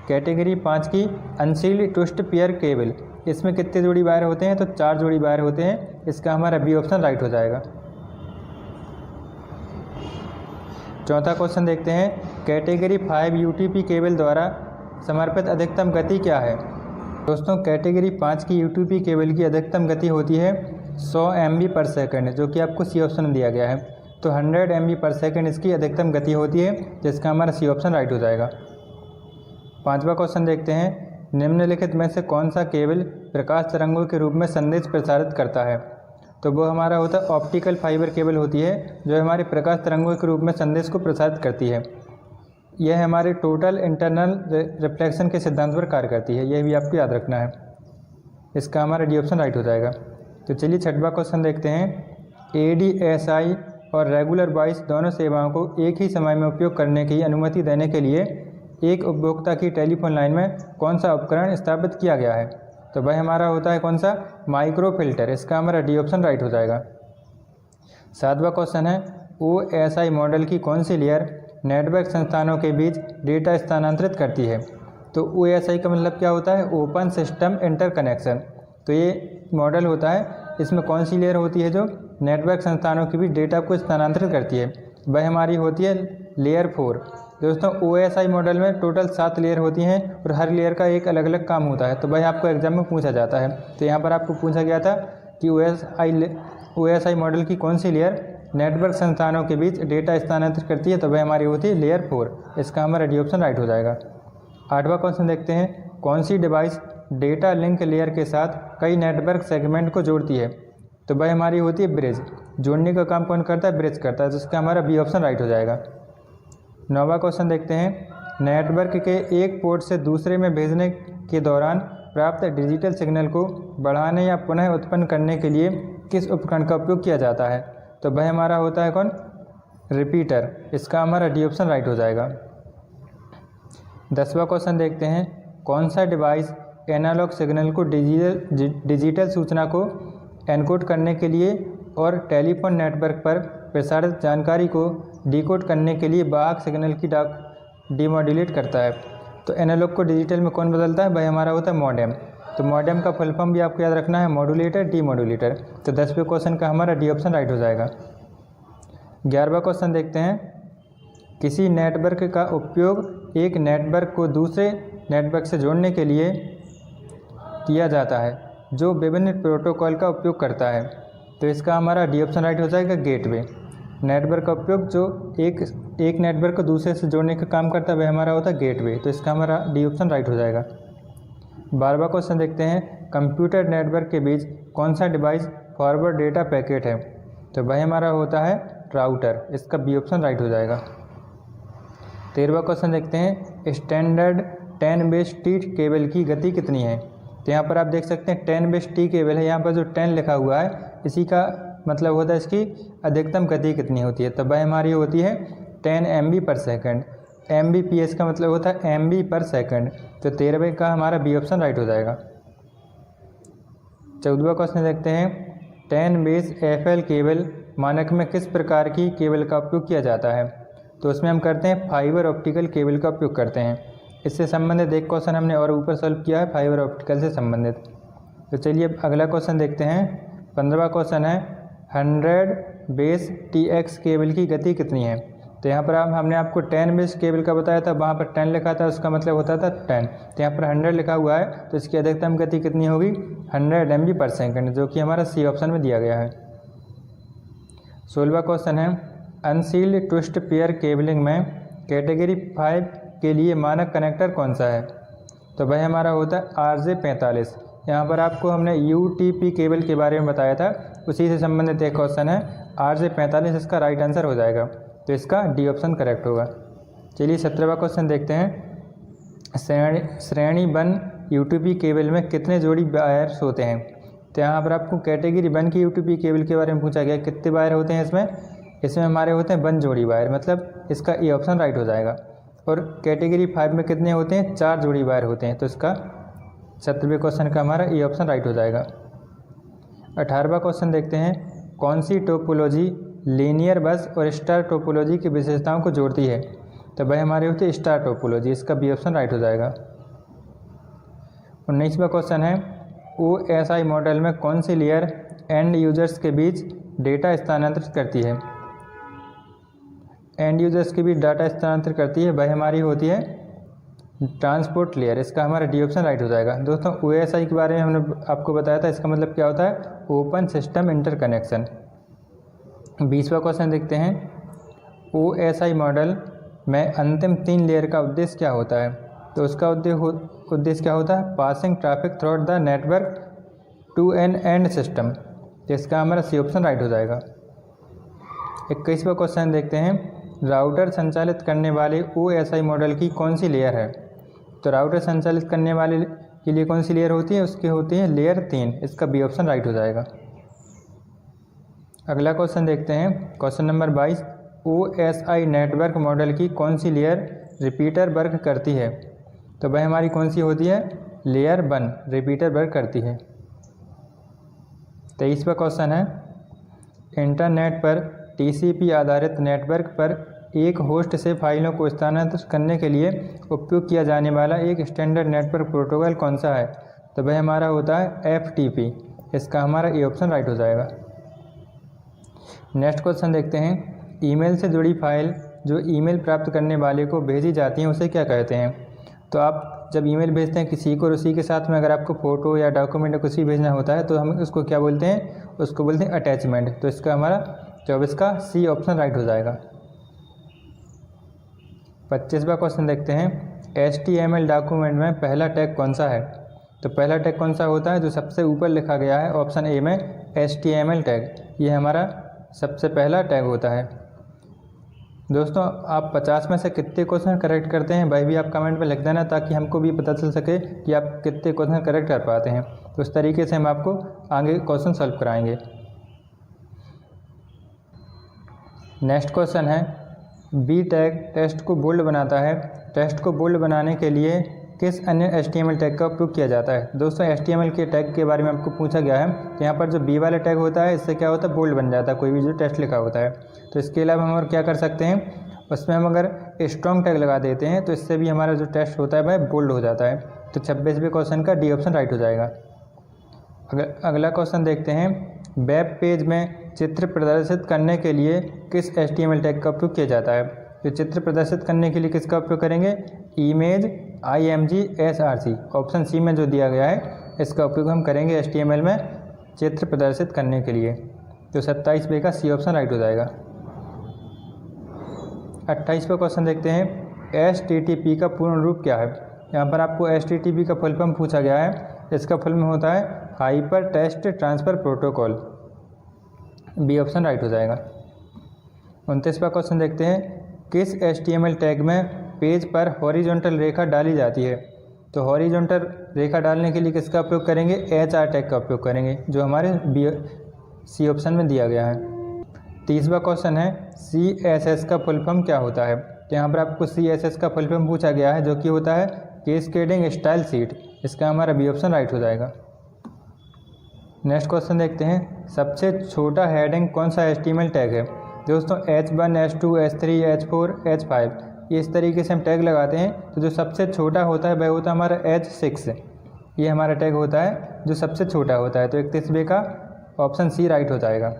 कैटेगरी 5 की अनसील्ड ट्विस्ट पेयर केबल, इसमें कितने जोड़ी वायर होते हैं? तो 4 जोड़ी वायर होते हैं। इसका हमारा बी ऑप्शन राइट हो जाएगा। चौथा क्वेश्चन देखते हैं कैटेगरी 5 UTP केबल द्वारा समर्पित अधिकतम गति क्या है? दोस्तों, कैटेगरी 5 की UTP केबल की अधिकतम गति होती है 100 MB पर सेकंड, जो कि आपको सी ऑप्शन में दिया गया है। तो 100 MB पर सेकंड इसकी अधिकतम गति होती है, जिसका हमारा सी ऑप्शन राइट हो जाएगा। पांचवा क्वेश्चन देखते हैं निम्नलिखित में से कौन सा केबल प्रकाश तरंगों के रूप में संदेश प्रसारित करता है? तो वो हमारा होता है ऑप्टिकल फाइबर केबल होती है, जो हमारे प्रकाश तरंगों के रूप में संदेश को प्रसारित करती है। यह हमारे टोटल इंटरनल रिफ्लेक्शन के सिद्धांत पर कार्य करती है। यह भी आपको याद रखना है। इसका हमारा डी ऑप्शन राइट हो जाएगा। तो चलिए छठवां क्वेश्चन देखते हैं ADSI और रेगुलर वॉइस दोनों सेवाओं को एक ही समय में उपयोग करने की अनुमति देने के लिए एक उपभोक्ता की टेलीफोन लाइन में कौन सा उपकरण स्थापित किया गया है? तो वह हमारा होता है कौन सा? Micro filter. इसका हमारा डी ऑप्शन राइट हो जाएगा। सातवां क्वेश्चन है OSI मॉडल की कौन सी लेयर नेटवर्क संस्थानों के बीच डेटा स्थानांतरित करती है? तो OSI का मतलब क्या होता है? Open system interconnection. तो ये मॉडल होता है, इसमें कौन सी लेयर होती है जो नेटवर्क संस्थानों के बीच डेटा को स्थानांतरित करती है? वह हमारी होती है लेयर 4। दोस्तों, OSI मॉडल में टोटल 7 लेयर होती हैं और हर लेयर का एक अलग अलग काम होता है। तो वह आपको एग्जाम में पूछा जाता है। तो यहाँ पर आपको पूछा गया था कि OSI मॉडल की कौन सी लेयर नेटवर्क संस्थानों के बीच डेटा स्थानांतरित करती है? तो वह हमारी होती है लेयर 4। इसका हमारा डी ऑप्शन राइट हो जाएगा। आठवां क्वेश्चन देखते हैं कौन सी डिवाइस डेटा लिंक लेयर के साथ कई नेटवर्क सेगमेंट को जोड़ती है? तो वह हमारी होती है ब्रिज। जोड़ने का काम कौन करता है? ब्रिज करता है। जिसका हमारा बी ऑप्शन राइट हो जाएगा। नौवां क्वेश्चन देखते हैं नेटवर्क के एक पोर्ट से दूसरे में भेजने के दौरान प्राप्त डिजिटल सिग्नल को बढ़ाने या पुनः उत्पन्न करने के लिए किस उपकरण का उपयोग किया जाता है? तो वह हमारा होता है कौन? रिपीटर। इसका हमारा डी ऑप्शन राइट हो जाएगा। 10वां क्वेश्चन देखते हैं कौन सा डिवाइस एनालॉग सिग्नल को डिजिटल सूचना को एनकोड करने के लिए और टेलीफोन नेटवर्क पर प्रसारित जानकारी को डिकोड करने के लिए वाहक सिग्नल की डीमॉड्यूलेट करता है? तो एनालॉग को डिजिटल में कौन बदलता है? वह हमारा होता है मॉडेम। तो मॉडेम का फुल फॉर्म भी आपको याद रखना है, मॉड्यूलेटर, डीमॉड्यूलेटर। तो 10वें क्वेश्चन का हमारा डी ऑप्शन राइट हो जाएगा। 11वां क्वेश्चन देखते हैं किसी नेटवर्क का उपयोग एक नेटवर्क को दूसरे नेटवर्क से जोड़ने के लिए किया जाता है जो विभिन्न प्रोटोकॉल का उपयोग करता है। तो इसका हमारा डी ऑप्शन राइट हो जाएगा गेटवे। नेटवर्क का उपयोग जो एक नेटवर्क को दूसरे से जोड़ने का काम करता है वह हमारा होता है गेटवे, तो इसका हमारा डी ऑप्शन राइट हो जाएगा। 12वां क्वेश्चन देखते हैं, कंप्यूटर नेटवर्क के बीच कौन सा डिवाइस फॉरवर्ड डेटा पैकेट है? तो वह हमारा होता है राउटर, इसका बी ऑप्शन राइट हो जाएगा। 13वां क्वेश्चन देखते हैं, स्टैंडर्ड 10 बेस टी केबल की गति कितनी है? तो यहाँ पर आप देख सकते हैं 10 बेस टी केबल है, यहाँ पर जो 10 लिखा हुआ है इसी का मतलब होता है इसकी अधिकतम गति कितनी होती है? तो वह हमारी होती है 10 MB पर सेकेंड। Mbps का मतलब होता है MB पर सेकेंड, तो 13वें का हमारा बी ऑप्शन राइट हो जाएगा। 14वां क्वेश्चन देखते हैं, 10 बेस FL केबल मानक में किस प्रकार की केबल का उपयोग किया जाता है? तो उसमें हम करते हैं फाइबर ऑप्टिकल केबल का उपयोग करते हैं। इससे संबंधित एक क्वेश्चन हमने और ऊपर सॉल्व किया है फाइबर ऑप्टिकल से संबंधित। तो चलिए अब अगला क्वेश्चन देखते हैं। 15वां क्वेश्चन है, 100 बेस TX केबल की गति कितनी है? तो यहाँ पर हमने आपको 10 बेस केबल का बताया था, वहाँ पर 10 लिखा था, उसका मतलब होता था 10। तो यहाँ पर 100 लिखा हुआ है, तो इसकी अधिकतम गति कितनी होगी? 100 MB पर सेकेंड, जो कि हमारा सी ऑप्शन में दिया गया है। 16वां क्वेश्चन है, अनसील्ड ट्विस्ट पेयर केबलिंग में कैटेगरी 5 के लिए मानक कनेक्टर कौन सा है? तो वह हमारा होता है RJ45। यहाँ पर आपको हमने UTP केबल के बारे में बताया था, उसी से संबंधित एक क्वेश्चन है। RJ45 इसका राइट आंसर हो जाएगा, तो इसका डी ऑप्शन करेक्ट होगा। चलिए 17वां क्वेश्चन देखते हैं, श्रेणी 1 UTP केबल में कितने जोड़ी वायर्स होते हैं? तो यहाँ पर आपको कैटेगरी 1 की UTP केबल के बारे में पूछा गया, कितने वायर होते हैं इसमें हमारे होते हैं 1 जोड़ी वायर, मतलब इसका ए ऑप्शन राइट हो जाएगा। और कैटेगरी 5 में कितने होते हैं? 4 जोड़ी वायर होते हैं, तो इसका 17वें क्वेश्चन का हमारा ए ऑप्शन राइट हो जाएगा। 18वां क्वेश्चन देखते हैं, कौन सी टोपोलॉजी लीनियर बस और स्टार टोपोलॉजी की विशेषताओं को जोड़ती है? तो वह हमारे होते हैं स्टार टोपोलॉजी, इसका बी ऑप्शन राइट हो जाएगा। 19वां क्वेश्चन है, OSI मॉडल में कौन सी लेयर एंड यूजर्स के बीच डेटा स्थानांतरित करती है? एंड यूजर्स के बीच डाटा स्थानांतरित करती है, वह हमारी होती है ट्रांसपोर्ट लेयर, इसका हमारा डी ऑप्शन राइट हो जाएगा। दोस्तों OSI के बारे में हमने आपको बताया था, इसका मतलब क्या होता है? Open system interconnection. 20वां क्वेश्चन देखते हैं, OSI मॉडल में अंतिम 3 लेयर का उद्देश्य क्या होता है? तो उसका उद्देश्य क्या होता है? Passing traffic through the network to an end system, तो इसका हमारा सी ऑप्शन राइट हो जाएगा। 21वां क्वेश्चन देखते हैं, राउटर संचालित करने वाले OSI मॉडल की कौन सी लेयर है? तो राउटर संचालित करने वाले के लिए कौन सी लेयर होती है? उसकी होती है लेयर 3, इसका बी ऑप्शन राइट हो जाएगा। अगला क्वेश्चन देखते हैं, question number 22, OSI network model की कौन सी लेयर रिपीटर वर्क करती है? तो वह हमारी कौन सी होती है? लेयर 1 रिपीटर वर्क करती है। 23वां क्वेश्चन है, इंटरनेट पर TCP आधारित नेटवर्क पर एक होस्ट से फाइलों को स्थानांतरित करने के लिए उपयोग किया जाने वाला एक स्टैंडर्ड नेटवर्क प्रोटोकॉल कौन सा है? तो वह हमारा होता है FTP, इसका हमारा ए ऑप्शन राइट हो जाएगा। नेक्स्ट क्वेश्चन देखते हैं, ईमेल से जुड़ी फाइल जो ईमेल प्राप्त करने वाले को भेजी जाती है उसे क्या कहते हैं? तो आप जब ईमेल भेजते हैं किसी को और उसी के साथ में अगर आपको फ़ोटो या डॉक्यूमेंट कुछ भी भेजना होता है तो हम उसको क्या बोलते हैं? उसको बोलते हैं अटैचमेंट, तो इसका हमारा 24 का सी ऑप्शन राइट हो जाएगा। 25वां क्वेश्चन देखते हैं, HTML डॉक्यूमेंट में पहला टैग कौन सा है? तो पहला टैग कौन सा होता है? जो सबसे ऊपर लिखा गया है ऑप्शन ए में HTML टैग, ये हमारा सबसे पहला टैग होता है। दोस्तों आप 50 में से कितने क्वेश्चन करेक्ट करते हैं वह भी आप कमेंट में लिख देना, ताकि हमको भी पता चल सके कि आप कितने क्वेश्चन करेक्ट कर पाते हैं। तो उस तरीके से हम आपको आगे क्वेश्चन सॉल्व कराएंगे। नेक्स्ट क्वेश्चन है, बी टैग टेक्स्ट को बोल्ड बनाता है, टेक्स्ट को बोल्ड बनाने के लिए किस अन्य HTML टैग का उपयोग किया जाता है? दोस्तों HTML के टैग के बारे में आपको पूछा गया है, तो यहाँ पर जो बी वाला टैग होता है इससे क्या होता है? बोल्ड बन जाता है कोई भी जो टेक्स्ट लिखा होता है। तो इसके अलावा हम और क्या कर सकते हैं? उसमें हम अगर स्ट्रॉन्ग टैग लगा देते हैं तो इससे भी हमारा जो टेक्स्ट होता है वह बोल्ड हो जाता है। तो 26वें क्वेश्चन का डी ऑप्शन राइट हो जाएगा। अगला क्वेश्चन देखते हैं, वेब पेज में चित्र प्रदर्शित करने के लिए किस HTML टैग का उपयोग किया जाता है? तो चित्र प्रदर्शित करने के लिए किसका उपयोग करेंगे? Image IMG SRC, option C में जो दिया गया है इसका उपयोग हम करेंगे HTML में चित्र प्रदर्शित करने के लिए। तो 27 का सी ऑप्शन राइट हो जाएगा। 28वां क्वेश्चन देखते हैं, HTTP का पूर्ण रूप क्या है। यहाँ पर आपको HTTP का फुल फॉर्म पूछा गया है। इसका फुल फॉर्म होता है hyper text transfer protocol. B option right हो जाएगा। 29वां क्वेश्चन देखते हैं, किस HTML टैग में पेज पर हॉरिजॉन्टल रेखा डाली जाती है। तो हॉरिजॉन्टल रेखा डालने के लिए किसका उपयोग करेंगे, HR टैग का उपयोग करेंगे, जो हमारे सी ऑप्शन में दिया गया है। 30वां क्वेश्चन है, CSS का फुल फॉर्म क्या होता है। तो यहाँ पर आपको CSS का फुल फॉर्म पूछा गया है, जो कि होता है कैस्केडिंग स्टाइल शीट। इसका हमारा बी ऑप्शन राइट हो जाएगा। नेक्स्ट क्वेश्चन देखते हैं, सबसे छोटा हेडिंग कौन सा HTML टैग है। दोस्तों H1, H2, H3, H4, H5 ये इस तरीके से हम टैग लगाते हैं। तो जो सबसे छोटा होता है वह होता है हमारा H6। ये हमारा टैग होता है जो सबसे छोटा होता है। तो 31 का ऑप्शन सी राइट हो जाएगा।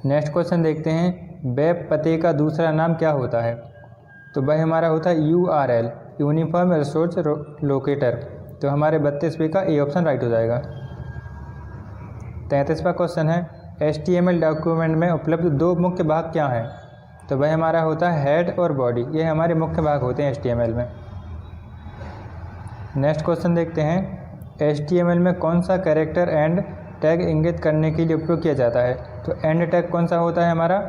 नेक्स्ट क्वेश्चन देखते हैं, वेब पते का दूसरा नाम क्या होता है। तो वह हमारा होता है URL, यूनिफॉर्म रिसोर्स लोकेटर। तो हमारे 32 का ए ऑप्शन राइट हो जाएगा। 33वां क्वेश्चन है, HTML डॉक्यूमेंट में उपलब्ध दो मुख्य भाग क्या हैं। तो वह हमारा होता है हेड और बॉडी। ये हमारे मुख्य भाग होते हैं HTML में। नेक्स्ट क्वेश्चन देखते हैं, HTML में कौन सा कैरेक्टर एंड टैग इंगित करने के लिए उपयोग किया जाता है। तो एंड टैग कौन सा होता है हमारा,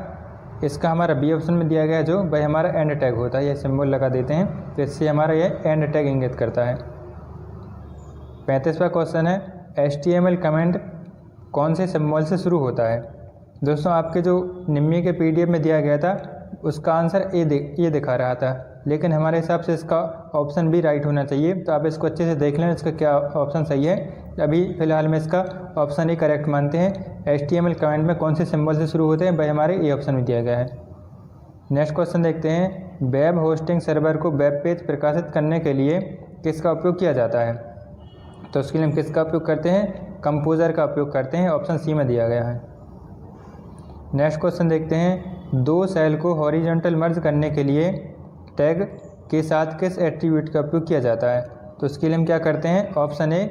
इसका हमारा बी ऑप्शन में दिया गया है, जो वह हमारा एंड टैग होता है। यह सिंबल लगा देते हैं तो इससे हमारा यह एंड टैग इंगित करता है। 35वां क्वेश्चन है, HTML कमेंट कौन से सिंबल से शुरू होता है। दोस्तों आपके जो निम्मी के PDF में दिया गया था उसका आंसर ये दिखा रहा था, लेकिन हमारे हिसाब से इसका ऑप्शन भी राइट होना चाहिए। तो आप इसको अच्छे से देख लें इसका क्या ऑप्शन सही है। अभी फ़िलहाल में इसका ऑप्शन ही करेक्ट मानते हैं। HTML कमेंट में कौन से सिंबल से शुरू होते हैं वह हमारे ए ऑप्शन में दिया गया है। नेक्स्ट क्वेश्चन देखते हैं, वेब होस्टिंग सर्वर को वेब पेज प्रकाशित करने के लिए किसका उपयोग किया जाता है। तो उसके लिए हम किसका उपयोग करते हैं, कंपोजर का उपयोग करते हैं। ऑप्शन सी में दिया गया है। नेक्स्ट क्वेश्चन देखते हैं, दो सेल को हॉरिजॉन्टल मर्ज करने के लिए टैग के साथ किस एट्रीब्यूट का उपयोग किया जाता है। तो उसके लिए हम क्या करते हैं, ऑप्शन ए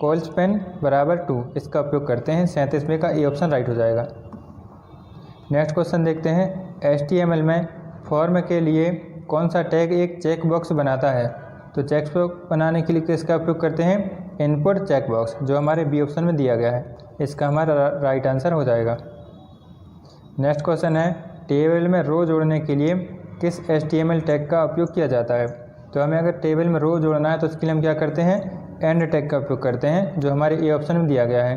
कोलस्पेन बराबर 2 इसका उपयोग करते हैं। 37 का ए ऑप्शन राइट हो जाएगा। नेक्स्ट क्वेश्चन देखते हैं, HTML में फॉर्म के लिए कौन सा टैग एक चेक बॉक्स बनाता है। तो चेक बॉक्स बनाने के लिए किसका उपयोग करते हैं, इनपुट चेक बॉक्स, जो हमारे बी ऑप्शन में दिया गया है। इसका हमारा राइट आंसर हो जाएगा। नेक्स्ट क्वेश्चन है, टेबल में रो जोड़ने के लिए किस HTML टैग का उपयोग किया जाता है। तो हमें अगर टेबल में रो जोड़ना है तो उसके लिए हम क्या करते हैं, एंड टैग का उपयोग करते हैं, जो हमारे ए ऑप्शन में दिया गया है।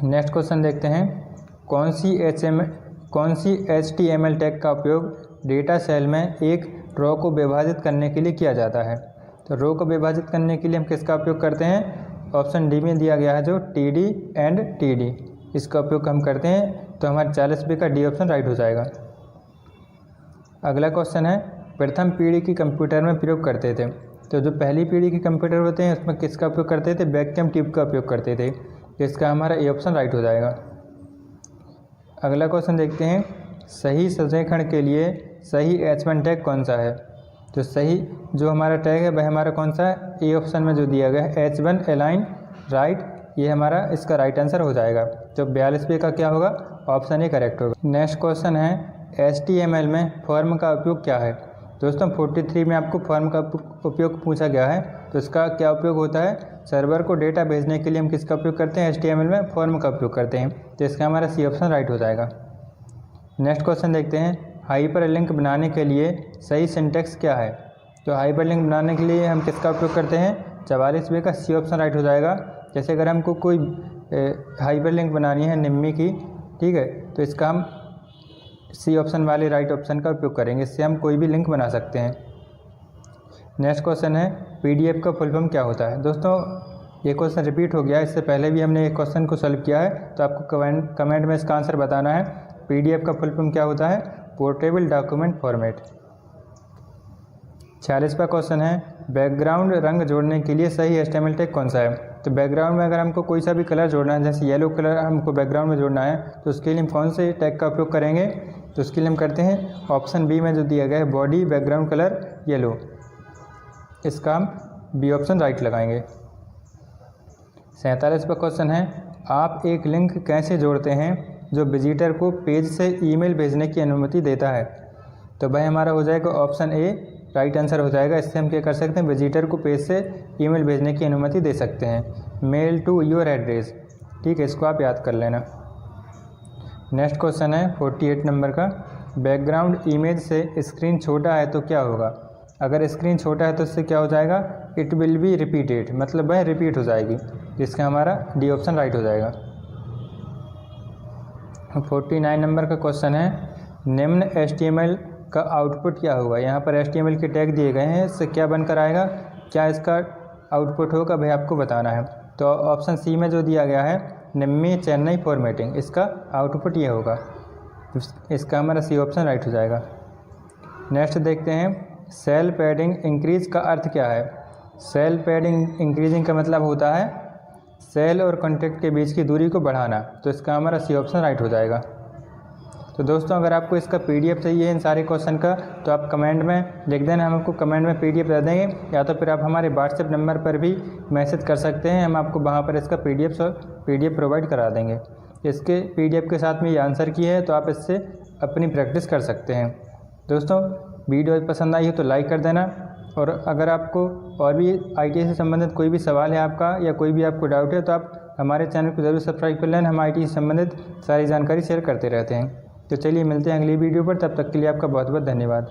नेक्स्ट क्वेश्चन देखते हैं, कौन सी HTML टैग का उपयोग डेटा सेल में एक रो को विभाजित करने के लिए किया जाता है। तो रो को विभाजित करने के लिए हम किसका उपयोग करते हैं, ऑप्शन डी में दिया गया है, जो TD एंड TD इसका उपयोग हम करते हैं। तो हमारे 40 का डी ऑप्शन राइट हो जाएगा। अगला क्वेश्चन है, प्रथम पीढ़ी की कंप्यूटर में प्रयोग करते थे। तो जो पहली पीढ़ी के कंप्यूटर होते हैं उसमें किसका उपयोग करते थे, वैक्यूम ट्यूब का उपयोग करते थे। इसका हमारा ए ऑप्शन राइट हो जाएगा। अगला क्वेश्चन देखते हैं, सही संरेखण के लिए सही H1 टैग कौन सा है। तो सही जो हमारा टैग है वह हमारा कौन सा है, ए ऑप्शन में जो दिया गया है H1 अलाइन राइट, ये हमारा इसका राइट आंसर हो जाएगा। तो 42 का क्या होगा, ऑप्शन ए करेक्ट होगा। नेक्स्ट क्वेश्चन है, HTML में फॉर्म का उपयोग क्या है। दोस्तों 43 में आपको फॉर्म का उपयोग पूछा गया है। तो इसका क्या उपयोग होता है, सर्वर को डेटा भेजने के लिए हम किसका उपयोग करते हैं, HTML में फॉर्म का उपयोग करते हैं। तो इसका हमारा सी ऑप्शन राइट हो जाएगा। नेक्स्ट क्वेश्चन देखते हैं, हाइपर लिंक बनाने के लिए सही सिंटेक्स क्या है। तो हाइपर लिंक बनाने के लिए हम किसका उपयोग करते हैं, 44 का सी ऑप्शन राइट हो जाएगा। जैसे अगर हमको कोई हाइपर लिंक बनानी है निम्मी की, ठीक है, तो इसका हम सी ऑप्शन वाले राइट ऑप्शन का उपयोग करेंगे। इससे हम कोई भी लिंक बना सकते हैं। नेक्स्ट क्वेश्चन है, PDF का फुल फॉर्म क्या होता है। दोस्तों ये क्वेश्चन रिपीट हो गया है, इससे पहले भी हमने एक क्वेश्चन को सॉल्व किया है। तो आपको कमेंट में इसका आंसर बताना है। PDF का फुल फॉर्म क्या होता है, पोर्टेबल डॉक्यूमेंट फॉर्मेट। 46वां क्वेश्चन है, बैकग्राउंड रंग जोड़ने के लिए सही HTML टैग कौन सा है। तो बैकग्राउंड में अगर हमको कोई सा भी कलर जोड़ना है, जैसे येलो कलर हमको बैकग्राउंड में जोड़ना है, तो उसके लिए हम कौन से टैग का उपयोग करेंगे। तो उसके लिए हम करते हैं ऑप्शन बी में जो दिया गया है, बॉडी बैकग्राउंड कलर येलो। इसका हम बी ऑप्शन राइट लगाएंगे। 47वां क्वेश्चन है, आप एक लिंक कैसे जोड़ते हैं जो विजिटर को पेज से ईमेल भेजने की अनुमति देता है? तो भाई हमारा हो जाएगा ऑप्शन ए राइट आंसर हो जाएगा। इससे हम क्या कर सकते हैं, विजिटर को पेज से ईमेल भेजने की अनुमति दे सकते हैं। मेल टू योर एड्रेस, ठीक है, इसको आप याद कर लेना। नेक्स्ट क्वेश्चन है 48 नंबर का, बैकग्राउंड इमेज से स्क्रीन छोटा है तो क्या होगा? अगर स्क्रीन छोटा है तो इससे क्या हो जाएगा, इट विल बी रिपीटेड, मतलब वह रिपीट हो जाएगी, जिसका हमारा डी ऑप्शन राइट हो जाएगा। 49 नंबर का क्वेश्चन है, निम्न HTML का आउटपुट क्या होगा? यहाँ पर HTML के टैग दिए गए हैं, इससे क्या बनकर आएगा, क्या इसका आउटपुट होगा भाई आपको बताना है। तो ऑप्शन सी में जो दिया गया है निम्मी चेन्नई फॉर्मेटिंग, इसका आउटपुट ये होगा, इसका हमारा सी ऑप्शन राइट हो जाएगा। नेक्स्ट देखते हैं, सेल पैडिंग इंक्रीज का अर्थ क्या है? सेल पैडिंग इंक्रीजिंग का मतलब होता है सेल और कॉन्टैक्ट के बीच की दूरी को बढ़ाना, तो इसका हमारा सी ऑप्शन राइट हो जाएगा। तो दोस्तों अगर आपको इसका PDF चाहिए इन सारे क्वेश्चन का तो आप कमेंट में लिख देना, हम आपको कमेंट में PDF दे देंगे, या तो फिर आप हमारे व्हाट्सएप नंबर पर भी मैसेज कर सकते हैं, हम आपको वहाँ पर इसका PDF प्रोवाइड करा देंगे। इसके PDF के साथ में ये आंसर की है, तो आप इससे अपनी प्रैक्टिस कर सकते हैं। दोस्तों वीडियो पसंद आई हो तो लाइक कर देना, और अगर आपको और भी ITI से संबंधित कोई भी सवाल है आपका, या कोई भी आपको डाउट है, तो आप हमारे चैनल को ज़रूर सब्सक्राइब कर लेना। हम ITI से संबंधित सारी जानकारी शेयर करते रहते हैं। तो चलिए मिलते हैं अगली वीडियो पर, तब तक के लिए आपका बहुत बहुत धन्यवाद।